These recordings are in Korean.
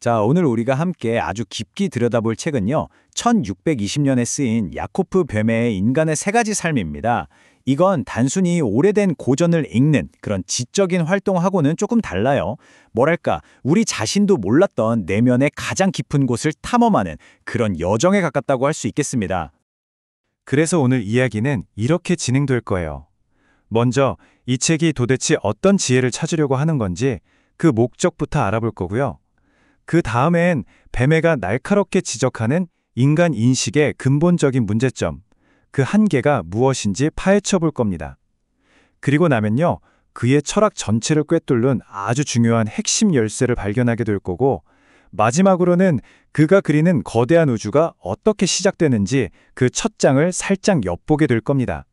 자, 오늘 우리가 함께 아주 깊이 들여다볼 책은요, 1620년에 쓰인 야코프 베메의 인간의 세 가지 삶입니다. 이건 단순히 오래된 고전을 읽는 그런 지적인 활동하고는 조금 달라요. 뭐랄까, 우리 자신도 몰랐던 내면의 가장 깊은 곳을 탐험하는 그런 여정에 가깝다고 할 수 있겠습니다. 그래서 오늘 이야기는 이렇게 진행될 거예요. 먼저 이 책이 도대체 어떤 지혜를 찾으려고 하는 건지 그 목적부터 알아볼 거고요. 그 다음엔 베메가 날카롭게 지적하는 인간 인식의 근본적인 문제점, 그 한계가 무엇인지 파헤쳐 볼 겁니다. 그리고 나면요, 그의 철학 전체를 꿰뚫는 아주 중요한 핵심 열쇠를 발견하게 될 거고, 마지막으로는 그가 그리는 거대한 우주가 어떻게 시작되는지 그 첫 장을 살짝 엿보게 될 겁니다.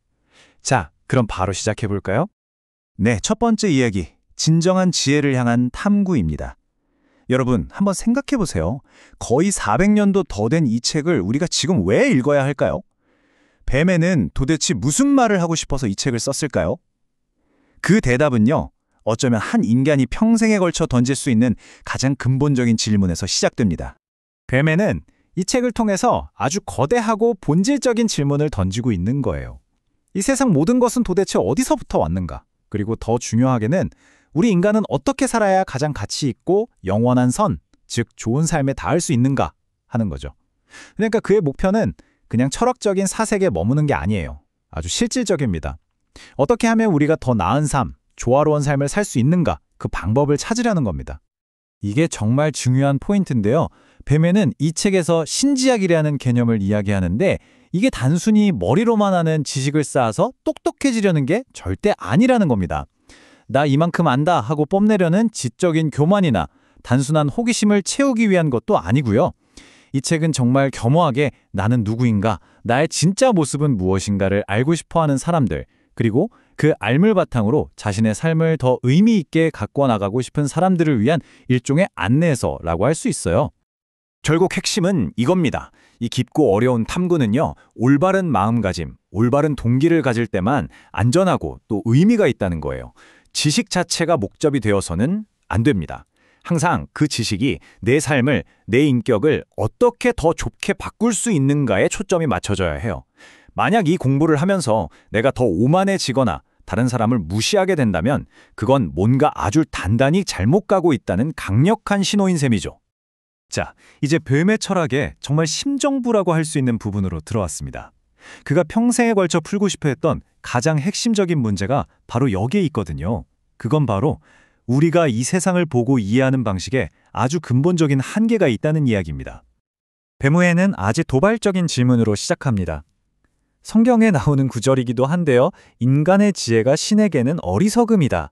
자, 그럼 바로 시작해 볼까요? 네, 첫 번째 이야기, 진정한 지혜를 향한 탐구입니다. 여러분, 한번 생각해 보세요. 거의 400년도 더 된 이 책을 우리가 지금 왜 읽어야 할까요? 베메는 도대체 무슨 말을 하고 싶어서 이 책을 썼을까요? 그 대답은요, 어쩌면 한 인간이 평생에 걸쳐 던질 수 있는 가장 근본적인 질문에서 시작됩니다. 베메는 이 책을 통해서 아주 거대하고 본질적인 질문을 던지고 있는 거예요. 이 세상 모든 것은 도대체 어디서부터 왔는가? 그리고 더 중요하게는 우리 인간은 어떻게 살아야 가장 가치 있고 영원한 선, 즉 좋은 삶에 닿을 수 있는가 하는 거죠. 그러니까 그의 목표는 그냥 철학적인 사색에 머무는 게 아니에요. 아주 실질적입니다. 어떻게 하면 우리가 더 나은 삶, 조화로운 삶을 살 수 있는가, 그 방법을 찾으려는 겁니다. 이게 정말 중요한 포인트인데요. 베메는 이 책에서 신지학이라는 개념을 이야기하는데 이게 단순히 머리로만 하는 지식을 쌓아서 똑똑해지려는 게 절대 아니라는 겁니다. 나 이만큼 안다 하고 뽐내려는 지적인 교만이나 단순한 호기심을 채우기 위한 것도 아니고요. 이 책은 정말 겸허하게 나는 누구인가, 나의 진짜 모습은 무엇인가를 알고 싶어하는 사람들, 그리고 그 알물 바탕으로 자신의 삶을 더 의미 있게 가꿔 나가고 싶은 사람들을 위한 일종의 안내서라고 할 수 있어요. 결국 핵심은 이겁니다. 이 깊고 어려운 탐구는요, 올바른 마음가짐, 올바른 동기를 가질 때만 안전하고 또 의미가 있다는 거예요. 지식 자체가 목적이 되어서는 안 됩니다. 항상 그 지식이 내 삶을, 내 인격을 어떻게 더 좁게 바꿀 수 있는가에 초점이 맞춰져야 해요. 만약 이 공부를 하면서 내가 더 오만해지거나 다른 사람을 무시하게 된다면 그건 뭔가 아주 단단히 잘못 가고 있다는 강력한 신호인 셈이죠. 자, 이제 베메 철학의 정말 심정부라고 할 수 있는 부분으로 들어왔습니다. 그가 평생에 걸쳐 풀고 싶어 했던 가장 핵심적인 문제가 바로 여기에 있거든요. 그건 바로 우리가 이 세상을 보고 이해하는 방식에 아주 근본적인 한계가 있다는 이야기입니다. 베메는 아주 도발적인 질문으로 시작합니다. 성경에 나오는 구절이기도 한데요. 인간의 지혜가 신에게는 어리석음이다.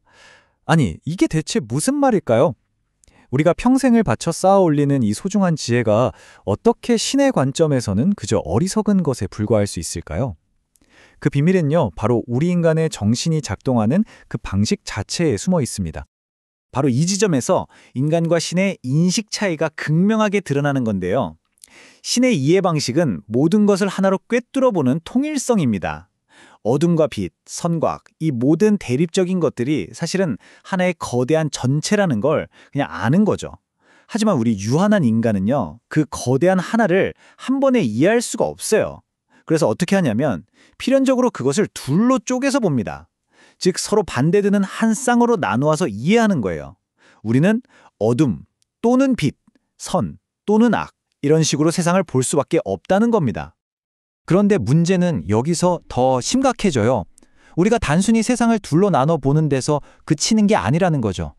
아니, 이게 대체 무슨 말일까요? 우리가 평생을 바쳐 쌓아 올리는 이 소중한 지혜가 어떻게 신의 관점에서는 그저 어리석은 것에 불과할 수 있을까요? 그 비밀은요, 바로 우리 인간의 정신이 작동하는 그 방식 자체에 숨어 있습니다. 바로 이 지점에서 인간과 신의 인식 차이가 극명하게 드러나는 건데요. 신의 이해 방식은 모든 것을 하나로 꿰뚫어보는 통일성입니다. 어둠과 빛, 선과 악, 이 모든 대립적인 것들이 사실은 하나의 거대한 전체라는 걸 그냥 아는 거죠. 하지만 우리 유한한 인간은요, 그 거대한 하나를 한 번에 이해할 수가 없어요. 그래서 어떻게 하냐면 필연적으로 그것을 둘로 쪼개서 봅니다. 즉 서로 반대되는 한 쌍으로 나누어서 이해하는 거예요. 우리는 어둠 또는 빛, 선 또는 악, 이런 식으로 세상을 볼 수밖에 없다는 겁니다. 그런데 문제는 여기서 더 심각해져요. 우리가 단순히 세상을 둘로 나눠 보는 데서 그치는 게 아니라는 거죠.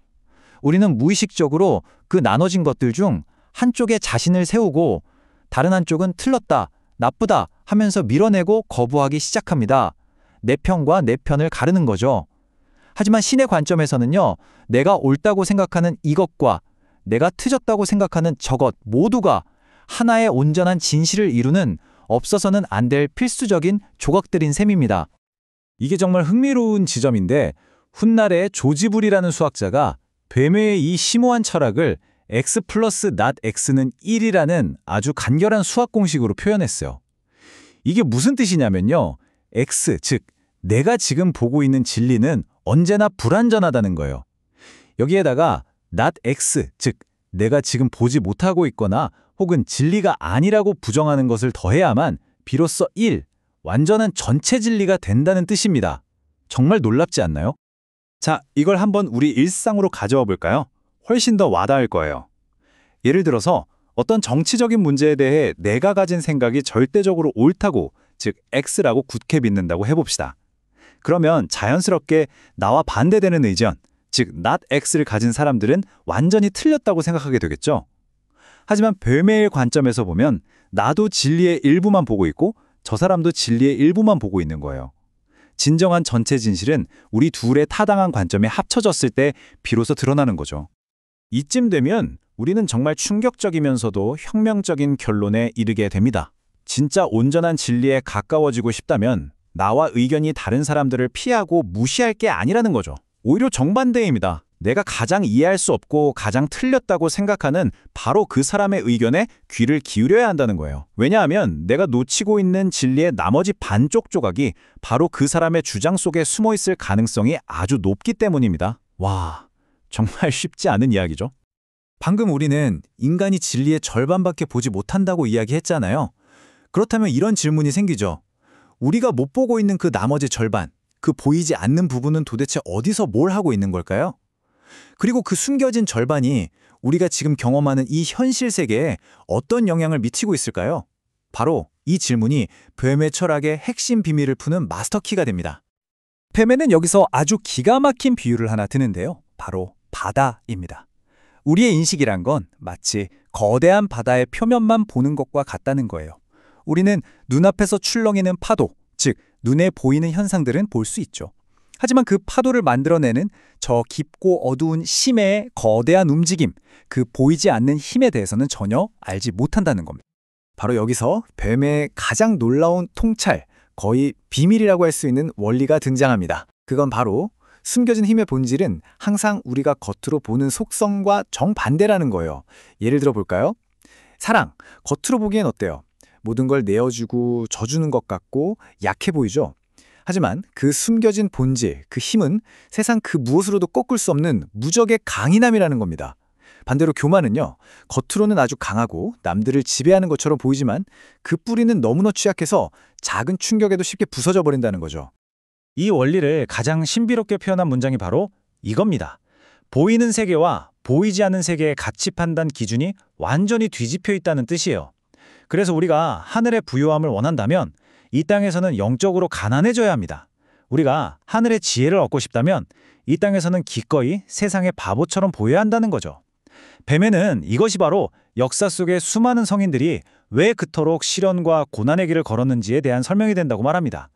우리는 무의식적으로 그 나눠진 것들 중 한쪽에 자신을 세우고 다른 한쪽은 틀렸다, 나쁘다 하면서 밀어내고 거부하기 시작합니다. 내 편과 내 편을 가르는 거죠. 하지만 신의 관점에서는요, 내가 옳다고 생각하는 이것과 내가 틀렸다고 생각하는 저것 모두가 하나의 온전한 진실을 이루는 없어서는 안 될 필수적인 조각들인 셈입니다. 이게 정말 흥미로운 지점인데 훗날에 조지불이라는 수학자가 베메의 이 심오한 철학을 x 플러스 not x는 1이라는 아주 간결한 수학 공식으로 표현했어요. 이게 무슨 뜻이냐면요. x, 즉 내가 지금 보고 있는 진리는 언제나 불완전하다는 거예요. 여기에다가 not x, 즉 내가 지금 보지 못하고 있거나 혹은 진리가 아니라고 부정하는 것을 더해야만 비로소 1. 완전한 전체 진리가 된다는 뜻입니다. 정말 놀랍지 않나요? 자, 이걸 한번 우리 일상으로 가져와 볼까요? 훨씬 더 와닿을 거예요. 예를 들어서 어떤 정치적인 문제에 대해 내가 가진 생각이 절대적으로 옳다고, 즉 X라고 굳게 믿는다고 해봅시다. 그러면 자연스럽게 나와 반대되는 의견, 즉 not X를 가진 사람들은 완전히 틀렸다고 생각하게 되겠죠. 하지만 뱀의 관점에서 보면 나도 진리의 일부만 보고 있고 저 사람도 진리의 일부만 보고 있는 거예요. 진정한 전체 진실은 우리 둘의 타당한 관점이 합쳐졌을 때 비로소 드러나는 거죠. 이쯤 되면 우리는 정말 충격적이면서도 혁명적인 결론에 이르게 됩니다. 진짜 온전한 진리에 가까워지고 싶다면 나와 의견이 다른 사람들을 피하고 무시할 게 아니라는 거죠. 오히려 정반대입니다. 내가 가장 이해할 수 없고 가장 틀렸다고 생각하는 바로 그 사람의 의견에 귀를 기울여야 한다는 거예요. 왜냐하면 내가 놓치고 있는 진리의 나머지 반쪽 조각이 바로 그 사람의 주장 속에 숨어 있을 가능성이 아주 높기 때문입니다. 와, 정말 쉽지 않은 이야기죠. 방금 우리는 인간이 진리의 절반밖에 보지 못한다고 이야기했잖아요. 그렇다면 이런 질문이 생기죠. 우리가 못 보고 있는 그 나머지 절반, 그 보이지 않는 부분은 도대체 어디서 뭘 하고 있는 걸까요? 그리고 그 숨겨진 절반이 우리가 지금 경험하는 이 현실 세계에 어떤 영향을 미치고 있을까요? 바로 이 질문이 뱀의 철학의 핵심 비밀을 푸는 마스터키가 됩니다. 뱀에는 여기서 아주 기가 막힌 비유를 하나 드는데요. 바로 바다입니다. 우리의 인식이란 건 마치 거대한 바다의 표면만 보는 것과 같다는 거예요. 우리는 눈앞에서 출렁이는 파도, 즉 눈에 보이는 현상들은 볼 수 있죠. 하지만 그 파도를 만들어내는 저 깊고 어두운 심해의 거대한 움직임, 그 보이지 않는 힘에 대해서는 전혀 알지 못한다는 겁니다. 바로 여기서 뱀의 가장 놀라운 통찰, 거의 비밀이라고 할 수 있는 원리가 등장합니다. 그건 바로 숨겨진 힘의 본질은 항상 우리가 겉으로 보는 속성과 정반대라는 거예요. 예를 들어 볼까요? 사랑, 겉으로 보기엔 어때요? 모든 걸 내어주고 져주는 것 같고 약해 보이죠? 하지만 그 숨겨진 본질, 그 힘은 세상 그 무엇으로도 꺾을 수 없는 무적의 강인함이라는 겁니다. 반대로 교만은요, 겉으로는 아주 강하고 남들을 지배하는 것처럼 보이지만 그 뿌리는 너무나 취약해서 작은 충격에도 쉽게 부서져 버린다는 거죠. 이 원리를 가장 신비롭게 표현한 문장이 바로 이겁니다. 보이는 세계와 보이지 않는 세계의 가치 판단 기준이 완전히 뒤집혀 있다는 뜻이에요. 그래서 우리가 하늘의 부요함을 원한다면 이 땅에서는 영적으로 가난해져야 합니다. 우리가 하늘의 지혜를 얻고 싶다면 이 땅에서는 기꺼이 세상의 바보처럼 보여야 한다는 거죠. 뱀에는 이것이 바로 역사 속의 수많은 성인들이 왜 그토록 시련과 고난의 길을 걸었는지에 대한 설명이 된다고 말합니다.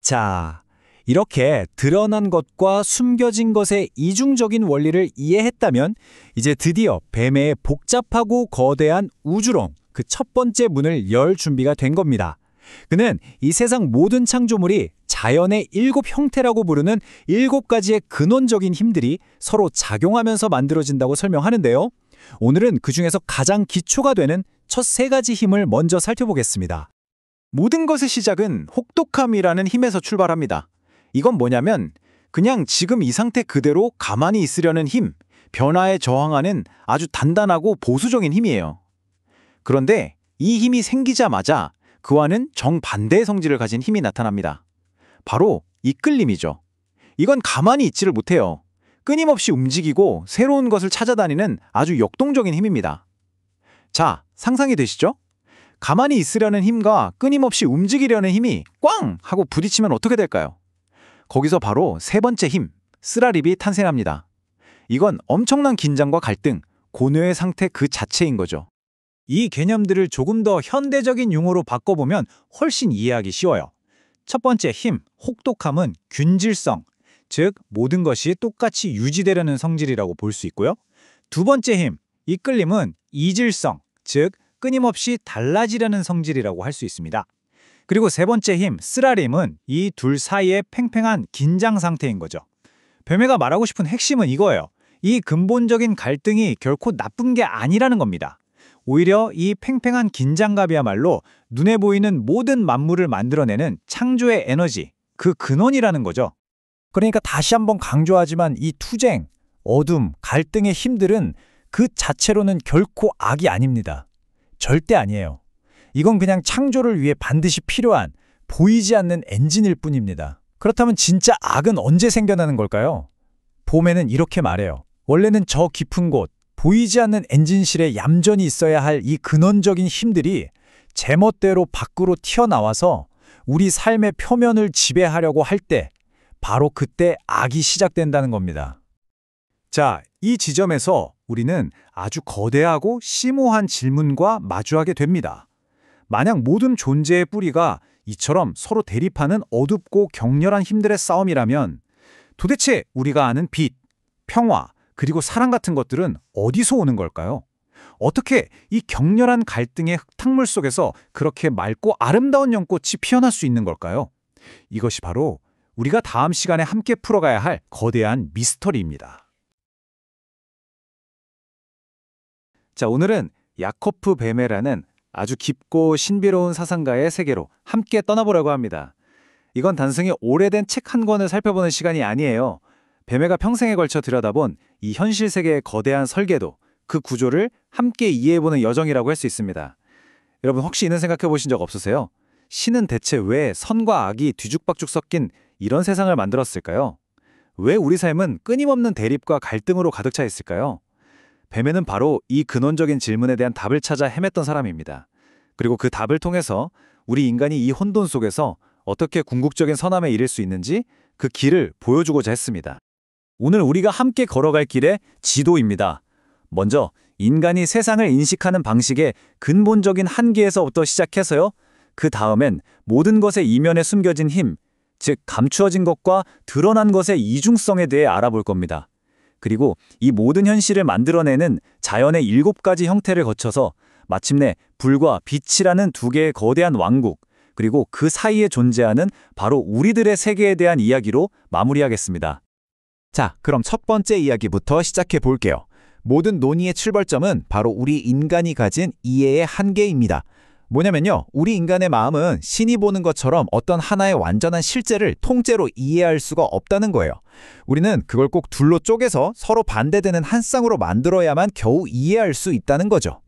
자, 이렇게 드러난 것과 숨겨진 것의 이중적인 원리를 이해했다면 이제 드디어 뱀의 복잡하고 거대한 우주론, 그 첫 번째 문을 열 준비가 된 겁니다. 그는 이 세상 모든 창조물이 자연의 7 형태라고 부르는 7가지의 근원적인 힘들이 서로 작용하면서 만들어진다고 설명하는데요. 오늘은 그중에서 가장 기초가 되는 첫 3가지 힘을 먼저 살펴보겠습니다. 모든 것의 시작은 혹독함이라는 힘에서 출발합니다. 이건 뭐냐면 그냥 지금 이 상태 그대로 가만히 있으려는 힘, 변화에 저항하는 아주 단단하고 보수적인 힘이에요. 그런데 이 힘이 생기자마자 그와는 정반대의 성질을 가진 힘이 나타납니다. 바로 이끌림이죠. 이건 가만히 있지를 못해요. 끊임없이 움직이고 새로운 것을 찾아다니는 아주 역동적인 힘입니다. 자, 상상이 되시죠? 가만히 있으려는 힘과 끊임없이 움직이려는 힘이 꽝! 하고 부딪히면 어떻게 될까요? 거기서 바로 3번째 힘, 쓰라립이 탄생합니다. 이건 엄청난 긴장과 갈등, 고뇌의 상태 그 자체인 거죠. 이 개념들을 조금 더 현대적인 용어로 바꿔보면 훨씬 이해하기 쉬워요. 첫 번째 힘, 혹독함은 균질성, 즉 모든 것이 똑같이 유지되려는 성질이라고 볼 수 있고요. 두 번째 힘, 이끌림은 이질성, 즉 끊임없이 달라지려는 성질이라고 할 수 있습니다. 그리고 3번째 힘, 쓰라림은 이 둘 사이의 팽팽한 긴장 상태인 거죠. 뱀회가 말하고 싶은 핵심은 이거예요. 이 근본적인 갈등이 결코 나쁜 게 아니라는 겁니다. 오히려 이 팽팽한 긴장감이야말로 눈에 보이는 모든 만물을 만들어내는 창조의 에너지, 그 근원이라는 거죠. 그러니까 다시 한번 강조하지만 이 투쟁, 어둠, 갈등의 힘들은 그 자체로는 결코 악이 아닙니다. 절대 아니에요. 이건 그냥 창조를 위해 반드시 필요한 보이지 않는 엔진일 뿐입니다. 그렇다면 진짜 악은 언제 생겨나는 걸까요? 봄에는 이렇게 말해요. 원래는 저 깊은 곳, 보이지 않는 엔진실에 얌전히 있어야 할 이 근원적인 힘들이 제멋대로 밖으로 튀어나와서 우리 삶의 표면을 지배하려고 할 때, 바로 그때 악이 시작된다는 겁니다. 자, 이 지점에서 우리는 아주 거대하고 심오한 질문과 마주하게 됩니다. 만약 모든 존재의 뿌리가 이처럼 서로 대립하는 어둡고 격렬한 힘들의 싸움이라면 도대체 우리가 아는 빛, 평화, 그리고 사랑 같은 것들은 어디서 오는 걸까요? 어떻게 이 격렬한 갈등의 흙탕물 속에서 그렇게 맑고 아름다운 연꽃이 피어날 수 있는 걸까요? 이것이 바로 우리가 다음 시간에 함께 풀어가야 할 거대한 미스터리입니다. 자, 오늘은 야코프 베메라는 아주 깊고 신비로운 사상가의 세계로 함께 떠나보려고 합니다. 이건 단순히 오래된 책 한 권을 살펴보는 시간이 아니에요. 베메가 평생에 걸쳐 들여다본 이 현실 세계의 거대한 설계도, 그 구조를 함께 이해해보는 여정이라고 할 수 있습니다. 여러분 혹시 이런 생각해 보신 적 없으세요? 신은 대체 왜 선과 악이 뒤죽박죽 섞인 이런 세상을 만들었을까요? 왜 우리 삶은 끊임없는 대립과 갈등으로 가득 차 있을까요? 베메는 바로 이 근원적인 질문에 대한 답을 찾아 헤맸던 사람입니다. 그리고 그 답을 통해서 우리 인간이 이 혼돈 속에서 어떻게 궁극적인 선함에 이를 수 있는지 그 길을 보여주고자 했습니다. 오늘 우리가 함께 걸어갈 길의 지도입니다. 먼저 인간이 세상을 인식하는 방식의 근본적인 한계에서부터 시작해서요. 그 다음엔 모든 것의 이면에 숨겨진 힘, 즉 감추어진 것과 드러난 것의 이중성에 대해 알아볼 겁니다. 그리고 이 모든 현실을 만들어내는 자연의 7가지 형태를 거쳐서 마침내 불과 빛이라는 두 개의 거대한 왕국, 그리고 그 사이에 존재하는 바로 우리들의 세계에 대한 이야기로 마무리하겠습니다. 자, 그럼 첫 번째 이야기부터 시작해 볼게요. 모든 논의의 출발점은 바로 우리 인간이 가진 이해의 한계입니다. 뭐냐면요, 우리 인간의 마음은 신이 보는 것처럼 어떤 하나의 완전한 실제를 통째로 이해할 수가 없다는 거예요. 우리는 그걸 꼭 둘로 쪼개서 서로 반대되는 한 쌍으로 만들어야만 겨우 이해할 수 있다는 거죠.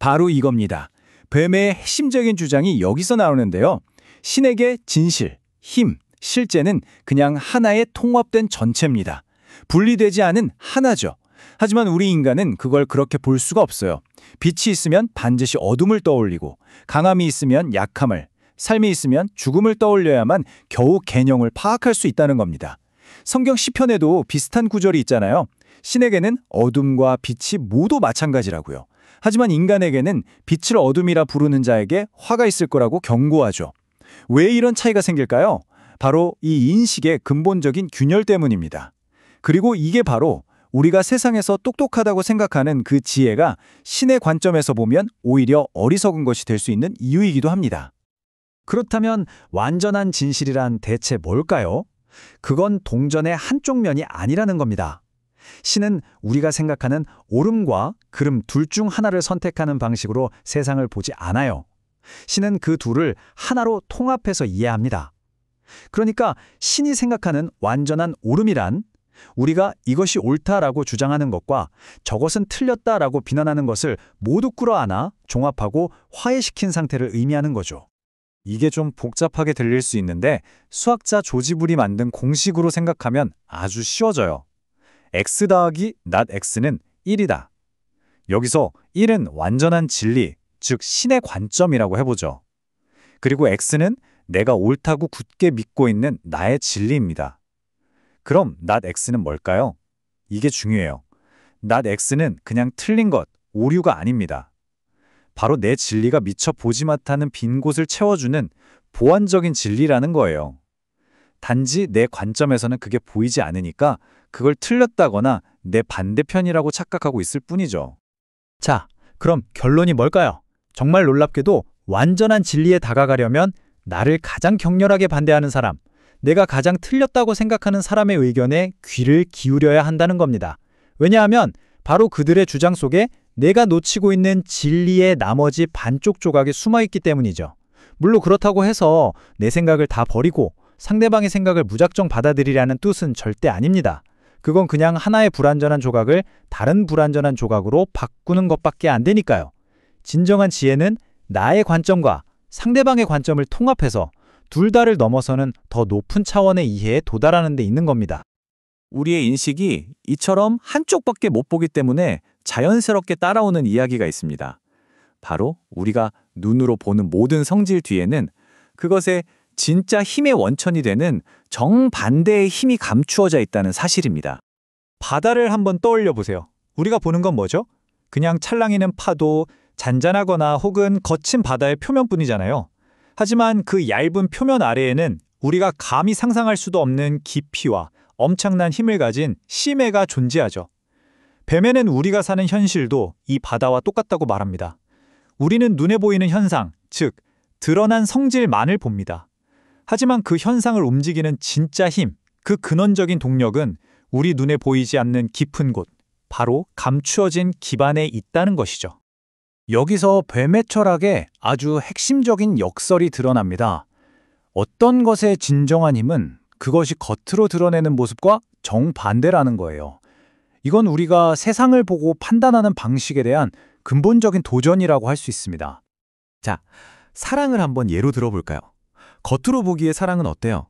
바로 이겁니다. 뱀의 핵심적인 주장이 여기서 나오는데요. 신에게 진실, 힘, 실제는 그냥 하나의 통합된 전체입니다. 분리되지 않은 하나죠. 하지만 우리 인간은 그걸 그렇게 볼 수가 없어요. 빛이 있으면 반드시 어둠을 떠올리고, 강함이 있으면 약함을, 삶이 있으면 죽음을 떠올려야만 겨우 개념을 파악할 수 있다는 겁니다. 성경 시편에도 비슷한 구절이 있잖아요. 신에게는 어둠과 빛이 모두 마찬가지라고요. 하지만 인간에게는 빛을 어둠이라 부르는 자에게 화가 있을 거라고 경고하죠. 왜 이런 차이가 생길까요? 바로 이 인식의 근본적인 균열 때문입니다. 그리고 이게 바로 우리가 세상에서 똑똑하다고 생각하는 그 지혜가 신의 관점에서 보면 오히려 어리석은 것이 될 수 있는 이유이기도 합니다. 그렇다면 완전한 진실이란 대체 뭘까요? 그건 동전의 한쪽 면이 아니라는 겁니다. 신은 우리가 생각하는 옳음과 그름 둘 중 하나를 선택하는 방식으로 세상을 보지 않아요. 신은 그 둘을 하나로 통합해서 이해합니다. 그러니까 신이 생각하는 완전한 옳음이란 우리가 이것이 옳다라고 주장하는 것과 저것은 틀렸다라고 비난하는 것을 모두 끌어안아 종합하고 화해시킨 상태를 의미하는 거죠. 이게 좀 복잡하게 들릴 수 있는데 수학자 조지 불이 만든 공식으로 생각하면 아주 쉬워져요. x 더하기 not x는 1이다. 여기서 1은 완전한 진리, 즉 신의 관점이라고 해보죠. 그리고 x는 내가 옳다고 굳게 믿고 있는 나의 진리입니다. 그럼 not x는 뭘까요? 이게 중요해요. not x는 그냥 틀린 것, 오류가 아닙니다. 바로 내 진리가 미처 보지 못하는 빈 곳을 채워주는 보완적인 진리라는 거예요. 단지 내 관점에서는 그게 보이지 않으니까 그걸 틀렸다거나 내 반대편이라고 착각하고 있을 뿐이죠. 자, 그럼 결론이 뭘까요? 정말 놀랍게도 완전한 진리에 다가가려면 나를 가장 격렬하게 반대하는 사람, 내가 가장 틀렸다고 생각하는 사람의 의견에 귀를 기울여야 한다는 겁니다. 왜냐하면 바로 그들의 주장 속에 내가 놓치고 있는 진리의 나머지 반쪽 조각이 숨어있기 때문이죠. 물론 그렇다고 해서 내 생각을 다 버리고 상대방의 생각을 무작정 받아들이라는 뜻은 절대 아닙니다. 그건 그냥 하나의 불완전한 조각을 다른 불완전한 조각으로 바꾸는 것밖에 안 되니까요. 진정한 지혜는 나의 관점과 상대방의 관점을 통합해서 둘 다를 넘어서는 더 높은 차원의 이해에 도달하는 데 있는 겁니다. 우리의 인식이 이처럼 한쪽밖에 못 보기 때문에 자연스럽게 따라오는 이야기가 있습니다. 바로 우리가 눈으로 보는 모든 성질 뒤에는 그것의 진짜 힘의 원천이 되는 정반대의 힘이 감추어져 있다는 사실입니다. 바다를 한번 떠올려 보세요. 우리가 보는 건 뭐죠? 그냥 찰랑이는 파도, 잔잔하거나 혹은 거친 바다의 표면뿐이잖아요. 하지만 그 얇은 표면 아래에는 우리가 감히 상상할 수도 없는 깊이와 엄청난 힘을 가진 심해가 존재하죠. 뱀에는 우리가 사는 현실도 이 바다와 똑같다고 말합니다. 우리는 눈에 보이는 현상, 즉 드러난 성질만을 봅니다. 하지만 그 현상을 움직이는 진짜 힘, 그 근원적인 동력은 우리 눈에 보이지 않는 깊은 곳, 바로 감추어진 기반에 있다는 것이죠. 여기서 뱀의 철학에 아주 핵심적인 역설이 드러납니다. 어떤 것의 진정한 힘은 그것이 겉으로 드러내는 모습과 정반대라는 거예요. 이건 우리가 세상을 보고 판단하는 방식에 대한 근본적인 도전이라고 할 수 있습니다. 자, 사랑을 한번 예로 들어볼까요? 겉으로 보기에 사랑은 어때요?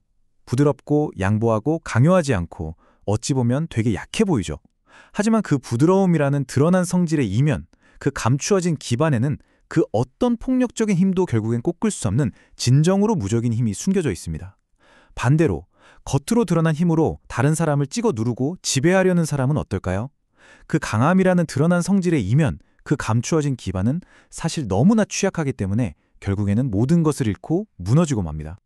부드럽고 양보하고 강요하지 않고 어찌 보면 되게 약해 보이죠. 하지만 그 부드러움이라는 드러난 성질의 이면, 그 감추어진 기반에는 그 어떤 폭력적인 힘도 결국엔 꺾을 수 없는 진정으로 무적인 힘이 숨겨져 있습니다. 반대로 겉으로 드러난 힘으로 다른 사람을 찍어 누르고 지배하려는 사람은 어떨까요? 그 강함이라는 드러난 성질의 이면, 그 감추어진 기반은 사실 너무나 취약하기 때문에 결국에는 모든 것을 잃고 무너지고 맙니다.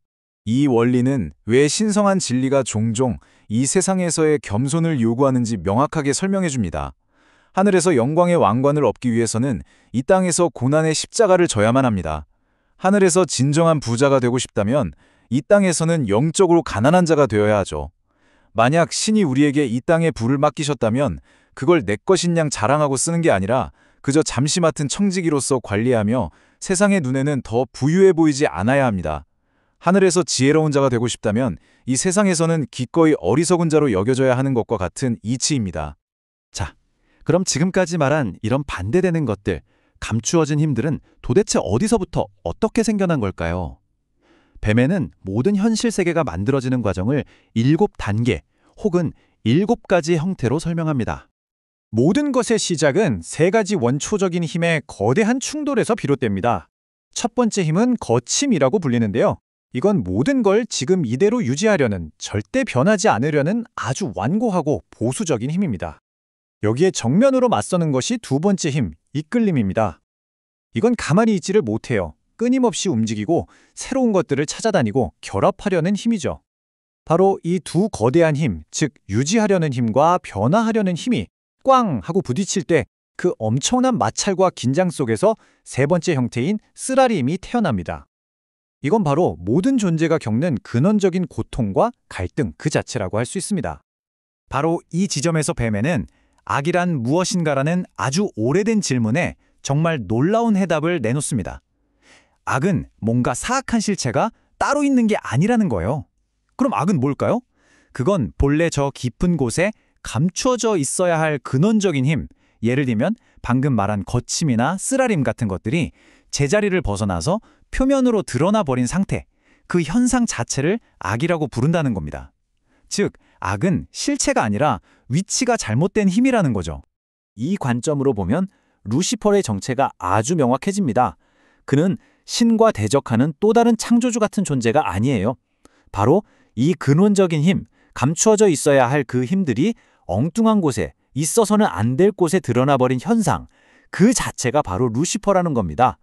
이 원리는 왜 신성한 진리가 종종 이 세상에서의 겸손을 요구하는지 명확하게 설명해 줍니다. 하늘에서 영광의 왕관을 얻기 위해서는 이 땅에서 고난의 십자가를 져야만 합니다. 하늘에서 진정한 부자가 되고 싶다면 이 땅에서는 영적으로 가난한 자가 되어야 하죠. 만약 신이 우리에게 이 땅에 부를 맡기셨다면 그걸 내 것인 양 자랑하고 쓰는 게 아니라 그저 잠시 맡은 청지기로서 관리하며 세상의 눈에는 더 부유해 보이지 않아야 합니다. 하늘에서 지혜로운 자가 되고 싶다면 이 세상에서는 기꺼이 어리석은 자로 여겨져야 하는 것과 같은 이치입니다. 자, 그럼 지금까지 말한 이런 반대되는 것들, 감추어진 힘들은 도대체 어디서부터 어떻게 생겨난 걸까요? 뱀에는 모든 현실 세계가 만들어지는 과정을 7단계 혹은 7가지 형태로 설명합니다. 모든 것의 시작은 3가지 원초적인 힘의 거대한 충돌에서 비롯됩니다. 첫 번째 힘은 거침이라고 불리는데요. 이건 모든 걸 지금 이대로 유지하려는, 절대 변하지 않으려는 아주 완고하고 보수적인 힘입니다. 여기에 정면으로 맞서는 것이 두 번째 힘, 이끌림입니다. 이건 가만히 있지를 못해요. 끊임없이 움직이고 새로운 것들을 찾아다니고 결합하려는 힘이죠. 바로 이 두 거대한 힘, 즉 유지하려는 힘과 변화하려는 힘이 꽝 하고 부딪힐 때 그 엄청난 마찰과 긴장 속에서 세 번째 형태인 쓰라림이 태어납니다. 이건 바로 모든 존재가 겪는 근원적인 고통과 갈등 그 자체라고 할 수 있습니다. 바로 이 지점에서 뱀에는 악이란 무엇인가라는 아주 오래된 질문에 정말 놀라운 해답을 내놓습니다. 악은 뭔가 사악한 실체가 따로 있는 게 아니라는 거예요. 그럼 악은 뭘까요? 그건 본래 저 깊은 곳에 감추어져 있어야 할 근원적인 힘, 예를 들면 방금 말한 거침이나 쓰라림 같은 것들이 제자리를 벗어나서 표면으로 드러나 버린 상태, 그 현상 자체를 악이라고 부른다는 겁니다. 즉, 악은 실체가 아니라 위치가 잘못된 힘이라는 거죠. 이 관점으로 보면 루시퍼의 정체가 아주 명확해집니다. 그는 신과 대적하는 또 다른 창조주 같은 존재가 아니에요. 바로 이 근원적인 힘, 감추어져 있어야 할 그 힘들이 엉뚱한 곳에, 있어서는 안 될 곳에 드러나버린 현상, 그 자체가 바로 루시퍼라는 겁니다.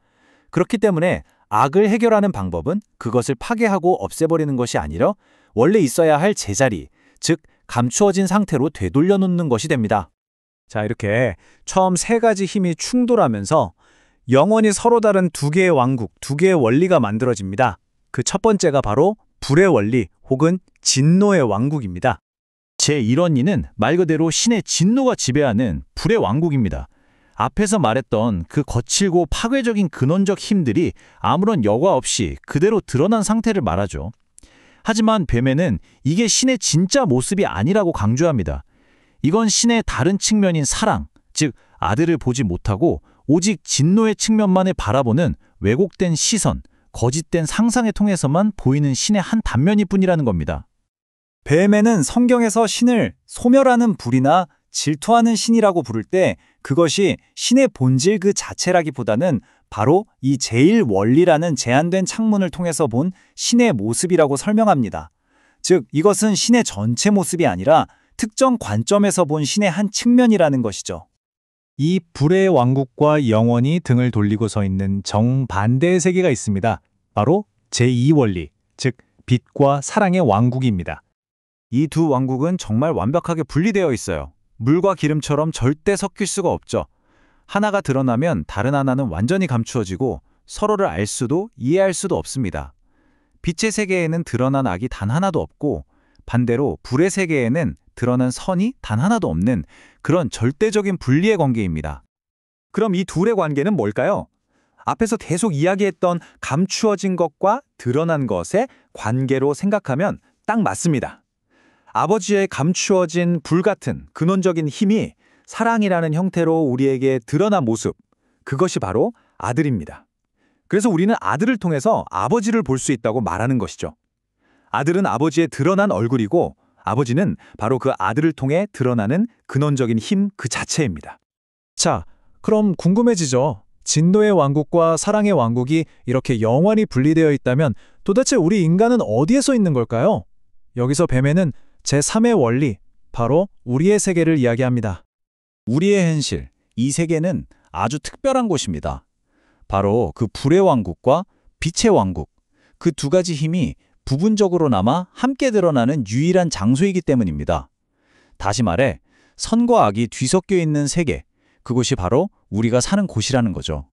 그렇기 때문에 악을 해결하는 방법은 그것을 파괴하고 없애버리는 것이 아니라 원래 있어야 할 제자리, 즉 감추어진 상태로 되돌려 놓는 것이 됩니다. 자, 이렇게 처음 3가지 힘이 충돌하면서 영원히 서로 다른 2개의 왕국, 2개의 원리가 만들어집니다. 그 첫 번째가 바로 불의 원리 혹은 진노의 왕국입니다. 제1원리는 말 그대로 신의 진노가 지배하는 불의 왕국입니다. 앞에서 말했던 그 거칠고 파괴적인 근원적 힘들이 아무런 여과 없이 그대로 드러난 상태를 말하죠. 하지만 뱀에는 이게 신의 진짜 모습이 아니라고 강조합니다. 이건 신의 다른 측면인 사랑, 즉 아들을 보지 못하고 오직 진노의 측면만을 바라보는 왜곡된 시선, 거짓된 상상을 통해서만 보이는 신의 한 단면일 뿐이라는 겁니다. 뱀에는 성경에서 신을 소멸하는 불이나 질투하는 신이라고 부를 때 그것이 신의 본질 그 자체라기보다는 바로 이 제1원리라는 제한된 창문을 통해서 본 신의 모습이라고 설명합니다. 즉, 이것은 신의 전체 모습이 아니라 특정 관점에서 본 신의 한 측면이라는 것이죠. 이 불의 왕국과 영원히 등을 돌리고 서 있는 정반대의 세계가 있습니다. 바로 제2원리, 즉 빛과 사랑의 왕국입니다. 이 두 왕국은 정말 완벽하게 분리되어 있어요. 물과 기름처럼 절대 섞일 수가 없죠. 하나가 드러나면 다른 하나는 완전히 감추어지고 서로를 알 수도 이해할 수도 없습니다. 빛의 세계에는 드러난 악이 단 하나도 없고 반대로 불의 세계에는 드러난 선이 단 하나도 없는 그런 절대적인 분리의 관계입니다. 그럼 이 둘의 관계는 뭘까요? 앞에서 계속 이야기했던 감추어진 것과 드러난 것의 관계로 생각하면 딱 맞습니다. 아버지의 감추어진 불같은 근원적인 힘이 사랑이라는 형태로 우리에게 드러난 모습, 그것이 바로 아들입니다. 그래서 우리는 아들을 통해서 아버지를 볼 수 있다고 말하는 것이죠. 아들은 아버지의 드러난 얼굴이고 아버지는 바로 그 아들을 통해 드러나는 근원적인 힘 그 자체입니다. 자, 그럼 궁금해지죠. 진노의 왕국과 사랑의 왕국이 이렇게 영원히 분리되어 있다면 도대체 우리 인간은 어디에 서 있는 걸까요? 여기서 뱀에는 제3의 원리, 바로 우리의 세계를 이야기합니다. 우리의 현실, 이 세계는 아주 특별한 곳입니다. 바로 그 불의 왕국과 빛의 왕국, 그 두 가지 힘이 부분적으로나마 함께 드러나는 유일한 장소이기 때문입니다. 다시 말해, 선과 악이 뒤섞여 있는 세계, 그곳이 바로 우리가 사는 곳이라는 거죠.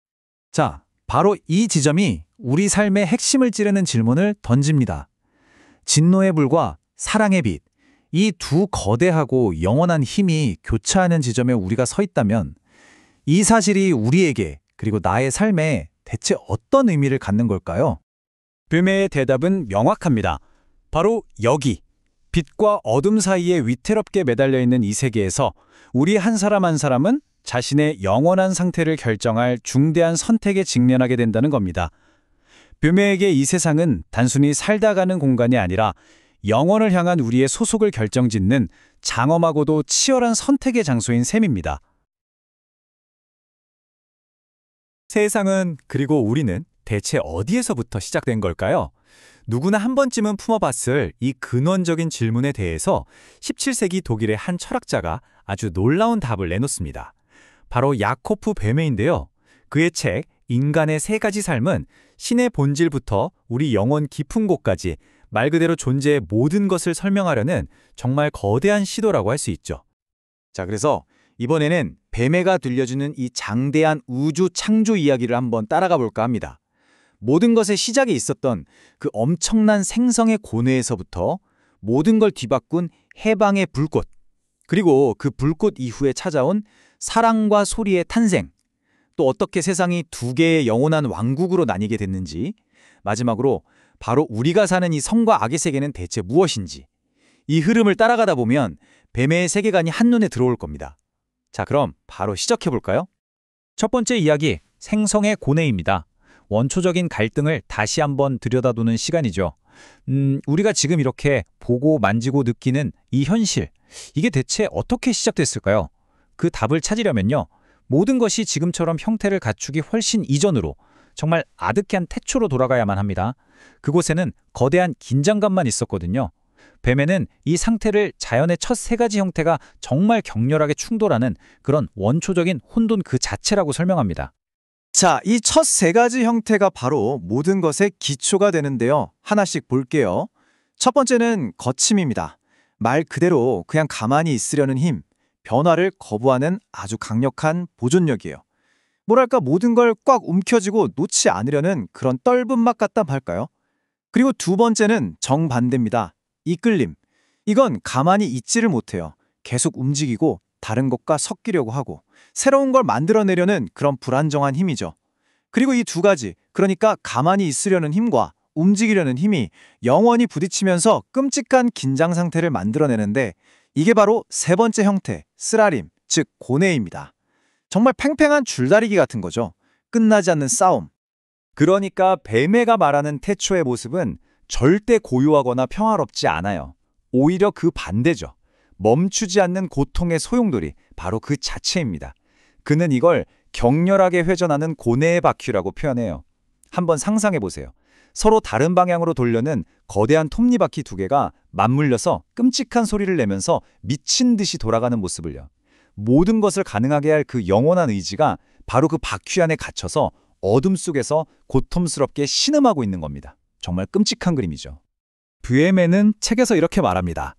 자, 바로 이 지점이 우리 삶의 핵심을 찌르는 질문을 던집니다. 진노의 불과 사랑의 빛, 이 두 거대하고 영원한 힘이 교차하는 지점에 우리가 서 있다면 이 사실이 우리에게 그리고 나의 삶에 대체 어떤 의미를 갖는 걸까요? 뱀의 대답은 명확합니다. 바로 여기, 빛과 어둠 사이에 위태롭게 매달려 있는 이 세계에서 우리 한 사람 한 사람은 자신의 영원한 상태를 결정할 중대한 선택에 직면하게 된다는 겁니다. 뱀에게 이 세상은 단순히 살다 가는 공간이 아니라 영원을 향한 우리의 소속을 결정짓는 장엄하고도 치열한 선택의 장소인 셈입니다. 세상은, 그리고 우리는 대체 어디에서부터 시작된 걸까요? 누구나 한 번쯤은 품어봤을 이 근원적인 질문에 대해서 17세기 독일의 한 철학자가 아주 놀라운 답을 내놓습니다. 바로 야코프 베메인데요. 그의 책 인간의 세 가지 삶은 신의 본질부터 우리 영혼 깊은 곳까지 말 그대로 존재의 모든 것을 설명하려는 정말 거대한 시도라고 할 수 있죠. 자, 그래서 이번에는 뱀에가 들려주는 이 장대한 우주 창조 이야기를 한번 따라가 볼까 합니다. 모든 것의 시작이 있었던 그 엄청난 생성의 고뇌에서부터 모든 걸 뒤바꾼 해방의 불꽃, 그리고 그 불꽃 이후에 찾아온 사랑과 소리의 탄생, 또 어떻게 세상이 두 개의 영원한 왕국으로 나뉘게 됐는지, 마지막으로 바로 우리가 사는 이 선과 악의 세계는 대체 무엇인지, 이 흐름을 따라가다 보면 뱀의 세계관이 한눈에 들어올 겁니다. 자, 그럼 바로 시작해볼까요? 첫 번째 이야기, 생성의 고뇌입니다. 원초적인 갈등을 다시 한번 들여다보는 시간이죠. 우리가 지금 이렇게 보고 만지고 느끼는 이 현실, 이게 대체 어떻게 시작됐을까요? 그 답을 찾으려면요, 모든 것이 지금처럼 형태를 갖추기 훨씬 이전으로 정말 아득한 태초로 돌아가야만 합니다. 그곳에는 거대한 긴장감만 있었거든요. 뱀에는 이 상태를 자연의 첫 세 가지 형태가 정말 격렬하게 충돌하는 그런 원초적인 혼돈 그 자체라고 설명합니다. 자, 이 첫 세 가지 형태가 바로 모든 것의 기초가 되는데요. 하나씩 볼게요. 첫 번째는 거침입니다. 말 그대로 그냥 가만히 있으려는 힘, 변화를 거부하는 아주 강력한 보존력이에요. 뭐랄까 모든 걸 꽉 움켜쥐고 놓지 않으려는 그런 떫은 맛 같다 할까요? 그리고 두 번째는 정반대입니다. 이끌림. 이건 가만히 있지를 못해요. 계속 움직이고 다른 것과 섞이려고 하고 새로운 걸 만들어내려는 그런 불안정한 힘이죠. 그리고 이 두 가지, 그러니까 가만히 있으려는 힘과 움직이려는 힘이 영원히 부딪히면서 끔찍한 긴장 상태를 만들어내는데 이게 바로 세 번째 형태, 쓰라림, 즉 고뇌입니다. 정말 팽팽한 줄다리기 같은 거죠. 끝나지 않는 싸움. 그러니까 뱀애가 말하는 태초의 모습은 절대 고요하거나 평화롭지 않아요. 오히려 그 반대죠. 멈추지 않는 고통의 소용돌이 바로 그 자체입니다. 그는 이걸 격렬하게 회전하는 고뇌의 바퀴라고 표현해요. 한번 상상해 보세요. 서로 다른 방향으로 돌려는 거대한 톱니바퀴 두 개가 맞물려서 끔찍한 소리를 내면서 미친 듯이 돌아가는 모습을요. 모든 것을 가능하게 할 그 영원한 의지가 바로 그 바퀴 안에 갇혀서 어둠 속에서 고통스럽게 신음하고 있는 겁니다. 정말 끔찍한 그림이죠. 뷰에멘은 책에서 이렇게 말합니다.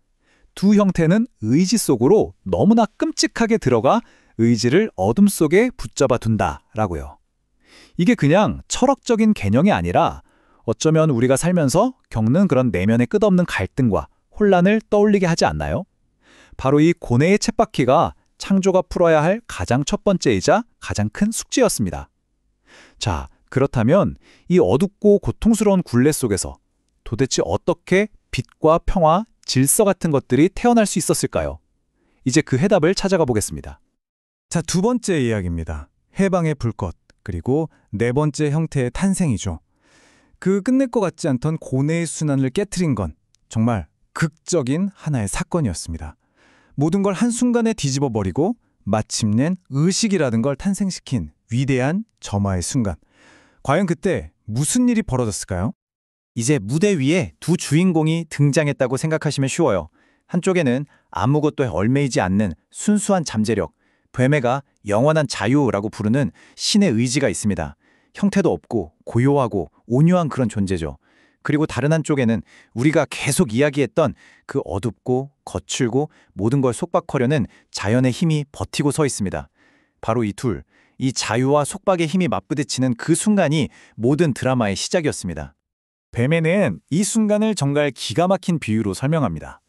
두 형태는 의지 속으로 너무나 끔찍하게 들어가 의지를 어둠 속에 붙잡아 둔다라고요. 이게 그냥 철학적인 개념이 아니라 어쩌면 우리가 살면서 겪는 그런 내면의 끝없는 갈등과 혼란을 떠올리게 하지 않나요? 바로 이 고뇌의 쳇바퀴가 창조가 풀어야 할 가장 첫 번째이자 가장 큰 숙제였습니다. 자, 그렇다면 이 어둡고 고통스러운 굴레 속에서 도대체 어떻게 빛과 평화, 질서 같은 것들이 태어날 수 있었을까요? 이제 그 해답을 찾아가 보겠습니다. 자, 두 번째 이야기입니다. 해방의 불꽃, 그리고 네 번째 형태의 탄생이죠. 그 끝낼 것 같지 않던 고뇌의 순환을 깨트린 건 정말 극적인 하나의 사건이었습니다. 모든 걸 한순간에 뒤집어 버리고 마침낸 의식이라는 걸 탄생시킨 위대한 점화의 순간. 과연 그때 무슨 일이 벌어졌을까요? 이제 무대 위에 두 주인공이 등장했다고 생각하시면 쉬워요. 한쪽에는 아무것도에 얽매이지 않는 순수한 잠재력, 뱀애가 영원한 자유라고 부르는 신의 의지가 있습니다. 형태도 없고 고요하고 온유한 그런 존재죠. 그리고 다른 한쪽에는 우리가 계속 이야기했던 그 어둡고 거칠고 모든 걸 속박하려는 자연의 힘이 버티고 서 있습니다. 바로 이 둘, 이 자유와 속박의 힘이 맞부딪히는 그 순간이 모든 드라마의 시작이었습니다. 뱀에는 이 순간을 정말 기가 막힌 비유로 설명합니다.